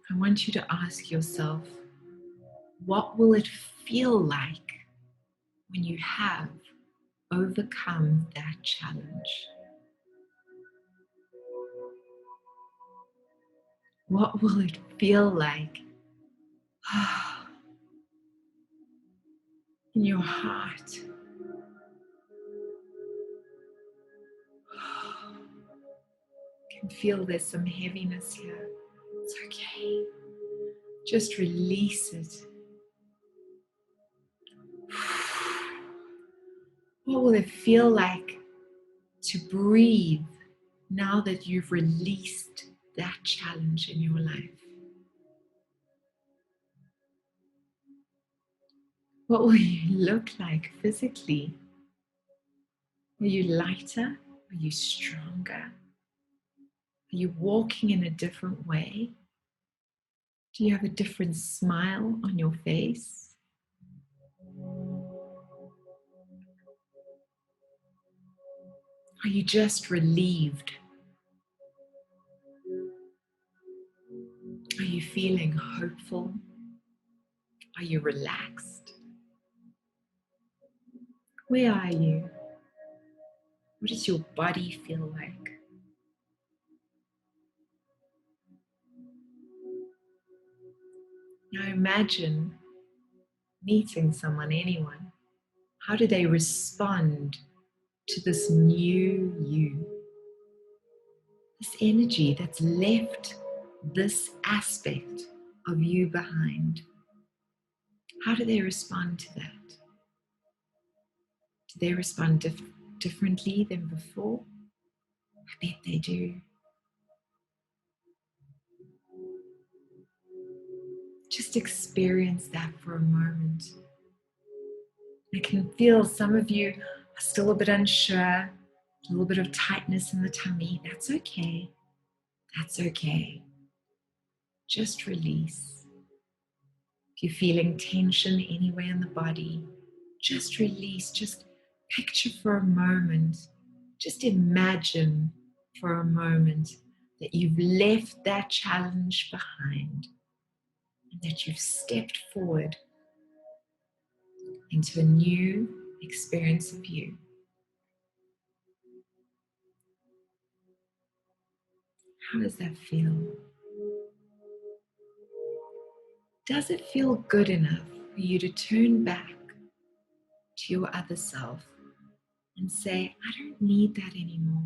S1: I want you to ask yourself, what will it feel like when you have overcome that challenge? What will it feel like in your heart. You can feel there's some heaviness here. It's okay. Just release it. What will it feel like to breathe now that you've released that challenge in your life? What will you look like physically? Are you lighter? Are you stronger? Are you walking in a different way? Do you have a different smile on your face? Are you just relieved? Are you feeling hopeful? Are you relaxed? Where are you? What does your body feel like? Now imagine meeting someone, anyone. How do they respond to this new you? This energy that's left this aspect of you behind. How do they respond to that? Do they respond differently than before? I bet they do. Just experience that for a moment. I can feel some of you are still a bit unsure, a little bit of tightness in the tummy. That's okay. That's okay. Just release. If you're feeling tension anywhere in the body, just release. Just picture for a moment. Just imagine for a moment that you've left that challenge behind and that you've stepped forward into a new experience of you. How does that feel? Does it feel good enough for you to turn back to your other self and say, I don't need that anymore?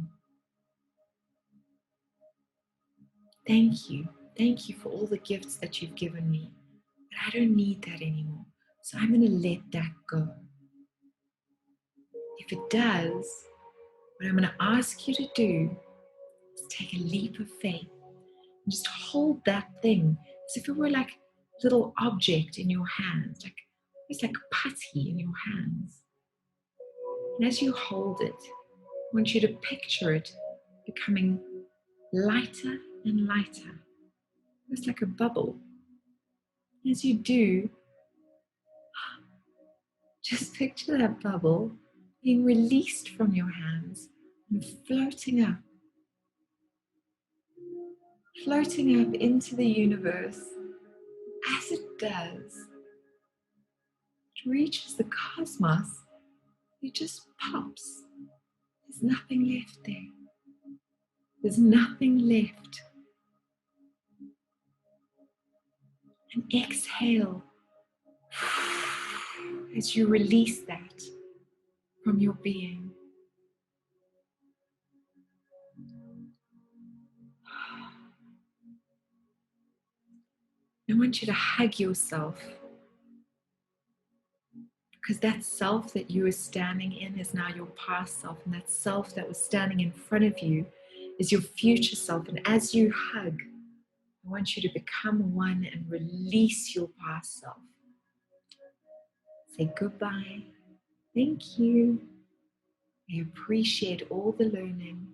S1: Thank you. Thank you for all the gifts that you've given me, but I don't need that anymore. So I'm going to let that go. If it does, what I'm going to ask you to do is take a leap of faith and just hold that thing as if it were like a little object in your hands, like it's like a putty in your hands. And as you hold it, I want you to picture it becoming lighter and lighter. It's like a bubble. As you do, just picture that bubble being released from your hands and floating up into the universe. As it does, it reaches the cosmos. It just pops. There's nothing left there. There's nothing left. And exhale as you release that from your being. I want you to hug yourself, because that self that you are standing in is now your past self, and that self that was standing in front of you is your future self. And as you hug, I want you to become one and release your past self. Say goodbye. Thank you. I appreciate all the learning.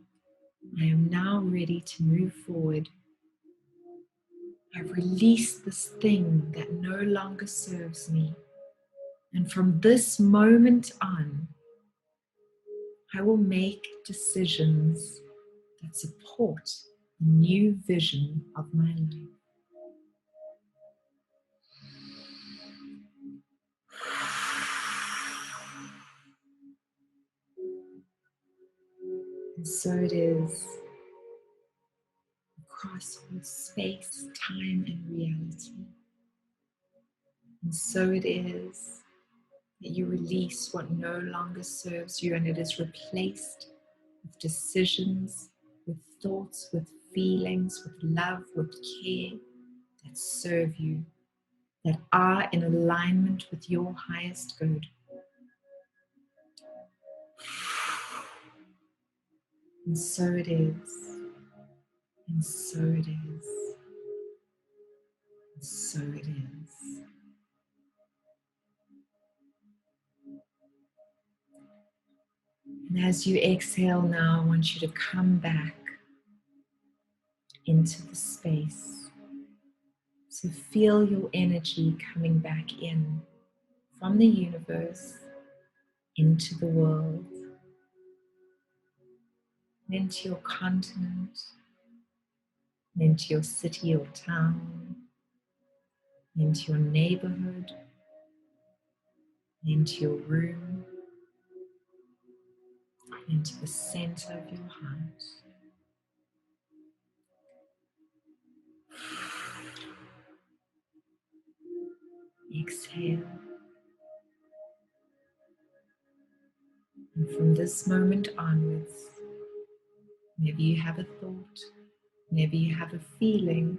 S1: I am now ready to move forward. I've released this thing that no longer serves me. And from this moment on, I will make decisions that support the new vision of my life. And so it is across all space, time, and reality. And so it is that you release what no longer serves you and it is replaced with decisions, with thoughts, with feelings, with love, with care that serve you, that are in alignment with your highest good. And so it is, and so it is, and so it is. And as you exhale now, I want you to come back into the space. So feel your energy coming back in from the universe into the world, into your continent, into your city or town, into your neighborhood, into your room, into the center of your heart. Exhale. And from this moment onwards, whenever you have a thought, whenever you have a feeling,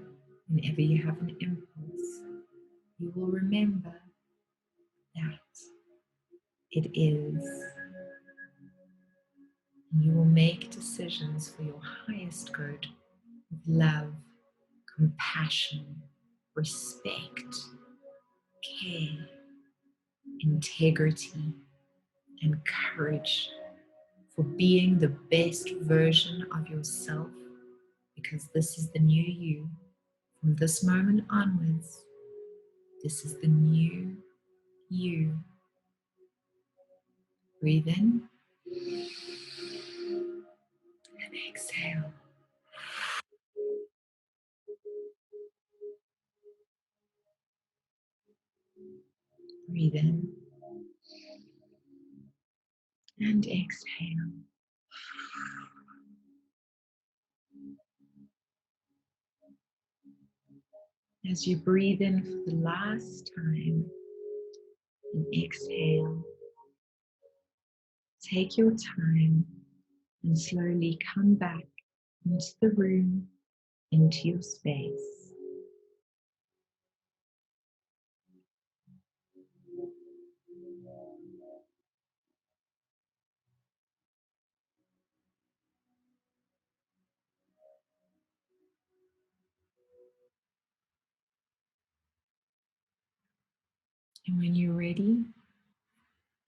S1: whenever you have an impulse, you will remember that it is. And you will make decisions for your highest good with love, compassion, respect, care, integrity, and courage for being the best version of yourself, because this is the new you. From this moment onwards, this is the new you. Breathe in and exhale. Breathe in and exhale. As you breathe in for the last time and exhale, take your time and slowly come back into the room, into your space. And when you're ready,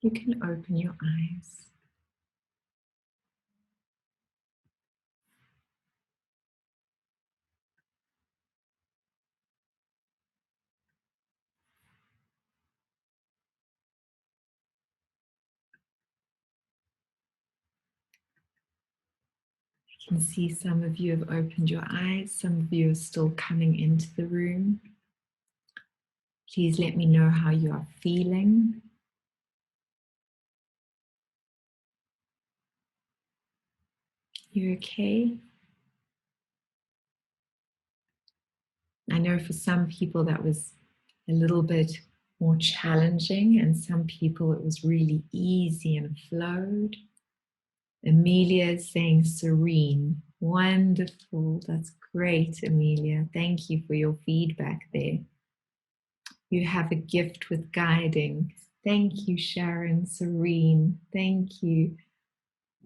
S1: you can open your eyes. I can see some of you have opened your eyes, some of you are still coming into the room. Please let me know how you are feeling. You okay? I know for some people that was a little bit more challenging, and some people it was really easy and flowed. Amelia is saying serene. Wonderful. That's great, Amelia. Thank you for your feedback there. You have a gift with guiding. Thank you, Sharon. Serene. Thank you.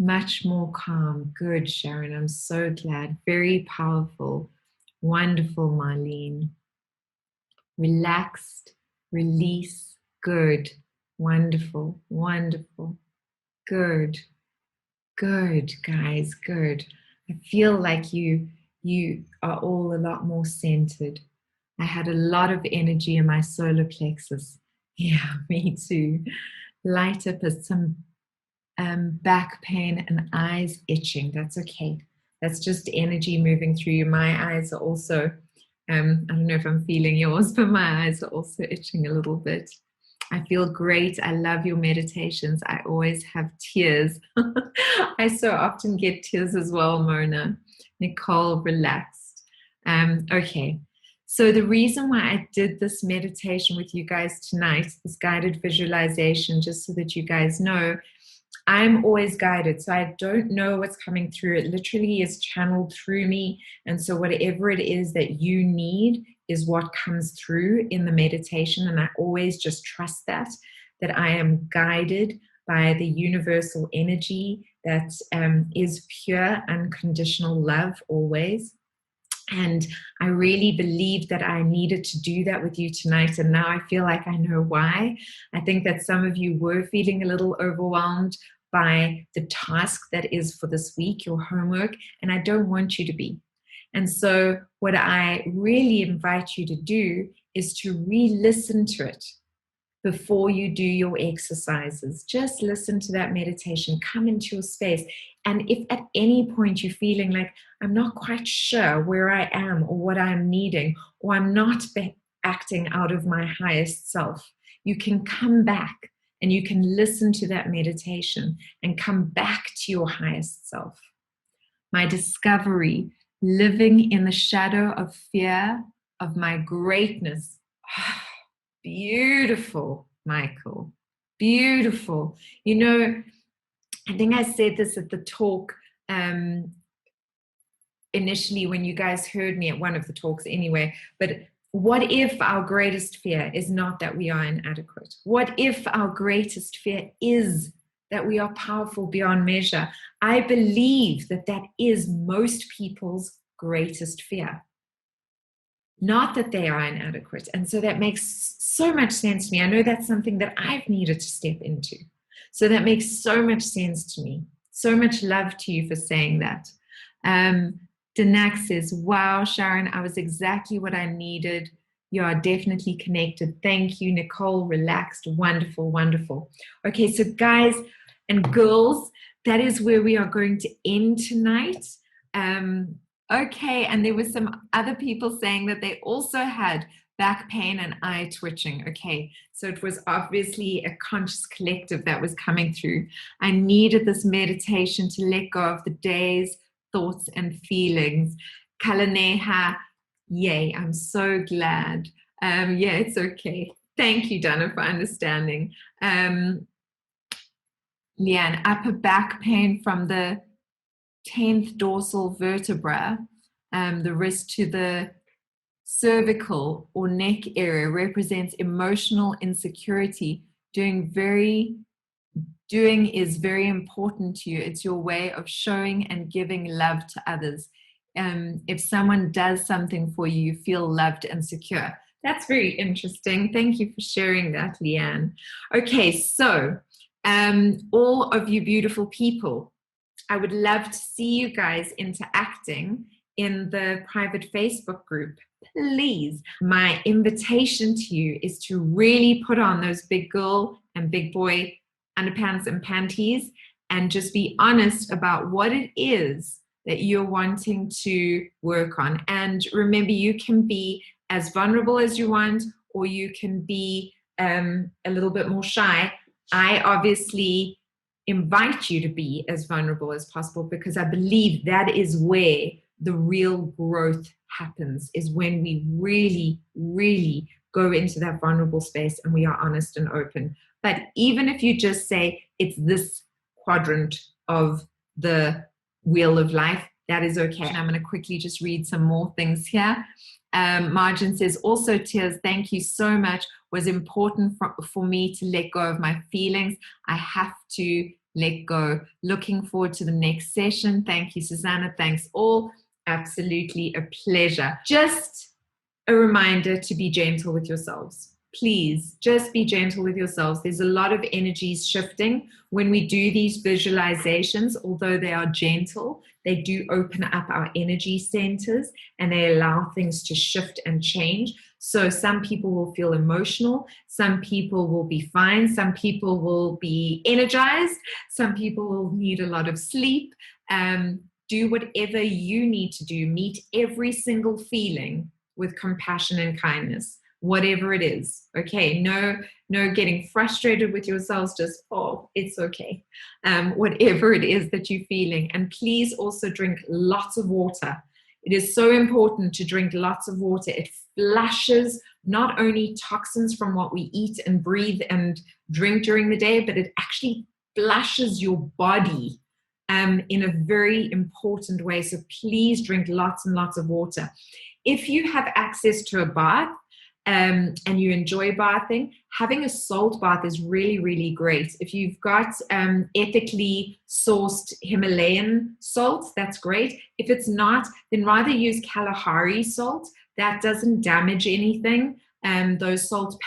S1: Much more calm. Good, Sharon. I'm so glad. Very powerful. Wonderful, Marlene. Relaxed. Release. Good. Wonderful. Wonderful. Good. Good, guys. Good. I feel like you are all a lot more centered. I had a lot of energy in my solar plexus. Yeah, me too. Light up as some back pain and eyes itching. That's okay. That's just energy moving through you. My eyes are also, I don't know if I'm feeling yours, but my eyes are also itching a little bit. I feel great. I love your meditations. I always have tears. I so often get tears as well, Mona. Nicole, relaxed. Okay. So the reason why I did this meditation with you guys tonight, this guided visualization, just so that you guys know, I'm always guided. So I don't know what's coming through. It literally is channeled through me. And so whatever it is that you need is what comes through in the meditation. And I always just trust that I am guided by the universal energy that is pure, unconditional love always. And I really believed that I needed to do that with you tonight. And now I feel like I know why. I think that some of you were feeling a little overwhelmed by the task that is for this week, your homework, and I don't want you to be. And so what I really invite you to do is to re-listen to it before you do your exercises. Just listen to that meditation, come into your space. And if at any point you're feeling like, I'm not quite sure where I am or what I'm needing, or I'm not acting out of my highest self, you can come back and you can listen to that meditation and come back to your highest self. My discovery, living in the shadow of fear of my greatness. Beautiful, Michael. Beautiful. You know, I think I said this at the talk initially when you guys heard me at one of the talks anyway, but what if our greatest fear is not that we are inadequate? What if our greatest fear is that we are powerful beyond measure? I believe that that is most people's greatest fear. Not that they are inadequate. And so that makes so much sense to me. I know that's something that I've needed to step into. So that makes so much sense to me. So much love to you for saying that. Danak says, wow, Sharon, I was exactly what I needed. You are definitely connected. Thank you, Nicole. Relaxed. Wonderful, wonderful. Okay, so guys and girls, that is where we are going to end tonight. Okay, and there were some other people saying that they also had back pain and eye twitching. Okay, so it was obviously a conscious collective that was coming through. I needed this meditation to let go of the days, thoughts, and feelings. Kalaneha, yay, I'm so glad. Yeah, it's okay. Thank you, Dana, for understanding. Leanne, upper back pain from the 10th dorsal vertebra, the wrist to the cervical or neck area represents emotional insecurity. Doing is very important to you. It's your way of showing and giving love to others. If someone does something for you, you feel loved and secure. That's very interesting. Thank you for sharing that, Leanne. Okay, so all of you beautiful people, I would love to see you guys interacting in the private Facebook group. Please, my invitation to you is to really put on those big girl and big boy underpants and panties and just be honest about what it is that you're wanting to work on. And remember, you can be as vulnerable as you want, or you can be a little bit more shy. I obviously invite you to be as vulnerable as possible because I believe that is where the real growth happens, is when we really, really go into that vulnerable space and we are honest and open. But even if you just say it's this quadrant of the wheel of life, that is okay. And I'm going to quickly just read some more things here. Margin says, also tears, thank you so much. Was important for me to let go of my feelings. I have to let go. Looking forward to the next session. Thank you, Susanna. Thanks all. Absolutely a pleasure. Just a reminder to be gentle with yourselves. Please just be gentle with yourselves. There's a lot of energies shifting when we do these visualizations. Although they are gentle, they do open up our energy centers and they allow things to shift and change. So some people will feel emotional, some people will be fine, some people will be energized, some people will need a lot of sleep. Do whatever you need to do. Meet every single feeling with compassion and kindness, whatever it is. Okay, no getting frustrated with yourselves, just, oh, it's okay. Whatever it is that you're feeling. And please also drink lots of water. It is so important to drink lots of water. It flushes not only toxins from what we eat and breathe and drink during the day, but it actually flushes your body in a very important way. So please drink lots and lots of water. If you have access to a bath, and you enjoy bathing, having a salt bath is really, really great. If you've got ethically sourced Himalayan salt, that's great. If it's not, then rather use Kalahari salt. That doesn't damage anything. Those salt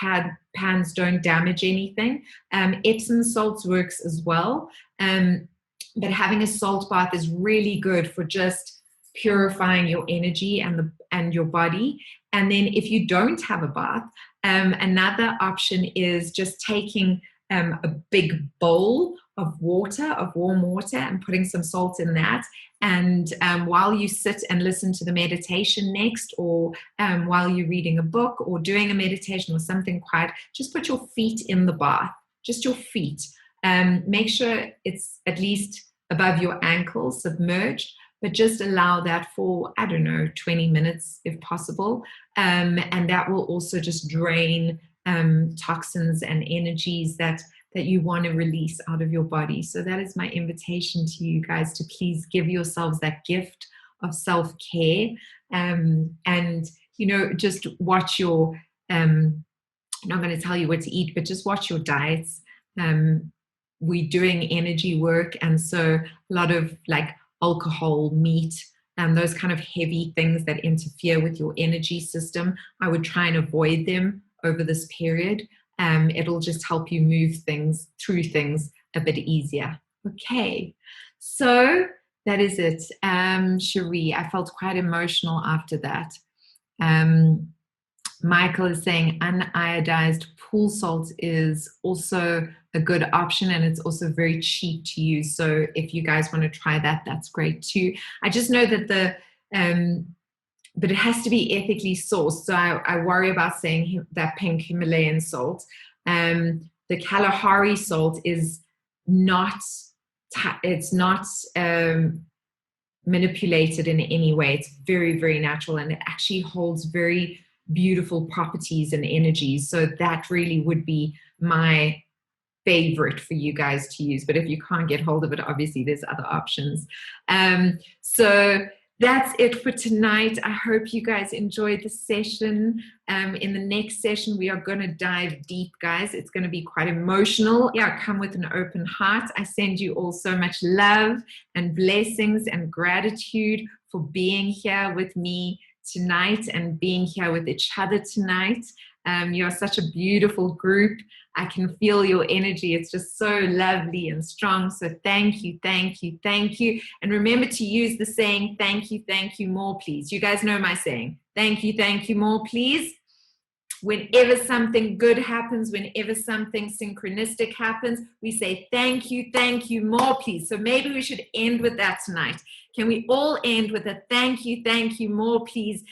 S1: pans don't damage anything. Epsom salts works as well. But having a salt bath is really good for just purifying your energy and your body. And then if you don't have a bath, another option is just taking a big bowl of water, of warm water, and putting some salt in that. And while you sit and listen to the meditation next, or while you're reading a book or doing a meditation or something quiet, just put your feet in the bath, just your feet. Make sure it's at least above your ankles, submerged, but just allow that for, 20 minutes if possible. And that will also just drain toxins and energies that you want to release out of your body. So that is my invitation to you guys, to please give yourselves that gift of self-care. And, just watch your, I'm not going to tell you what to eat, but just watch your diets. We're doing energy work, and so a lot of alcohol, meat, and those kind of heavy things that interfere with your energy system, I would try and avoid them over this period. It'll just help you move through things a bit easier. Okay, so that is it. Cherie, I felt quite emotional after that. Michael is saying uniodized pool salt is also a good option, and it's also very cheap to use. So if you guys want to try that, that's great too. I just know that but it has to be ethically sourced. So I worry about saying that pink Himalayan salt. The Kalahari salt is not, manipulated in any way. It's very, very natural, and it actually holds very beautiful properties and energies. So that really would be my favorite for you guys to use. But if you can't get hold of it, obviously there's other options. So that's it for tonight. I hope you guys enjoyed the session. In the next session, we are going to dive deep, guys. It's going to be quite emotional. Yeah, come with an open heart. I send you all so much love and blessings and gratitude for being here with me tonight and being here with each other tonight. You're such a beautiful group. I can feel your energy. It's just so lovely and strong. So thank you, thank you, thank you. And remember to use the saying, thank you, more please. You guys know my saying, thank you, more please. Whenever something good happens, whenever something synchronistic happens, we say, thank you, more please. So maybe we should end with that tonight. Can we all end with a thank you, more please?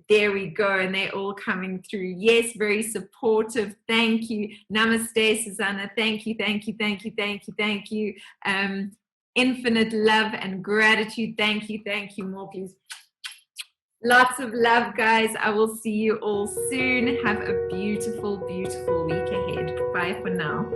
S1: There we go. And they're all coming through. Yes, very supportive. Thank you. Namaste, Susanna. Thank you. Infinite love and gratitude. Thank you, more please. Lots of love, guys. I will see you all soon. Have a beautiful, beautiful week ahead. Bye for now.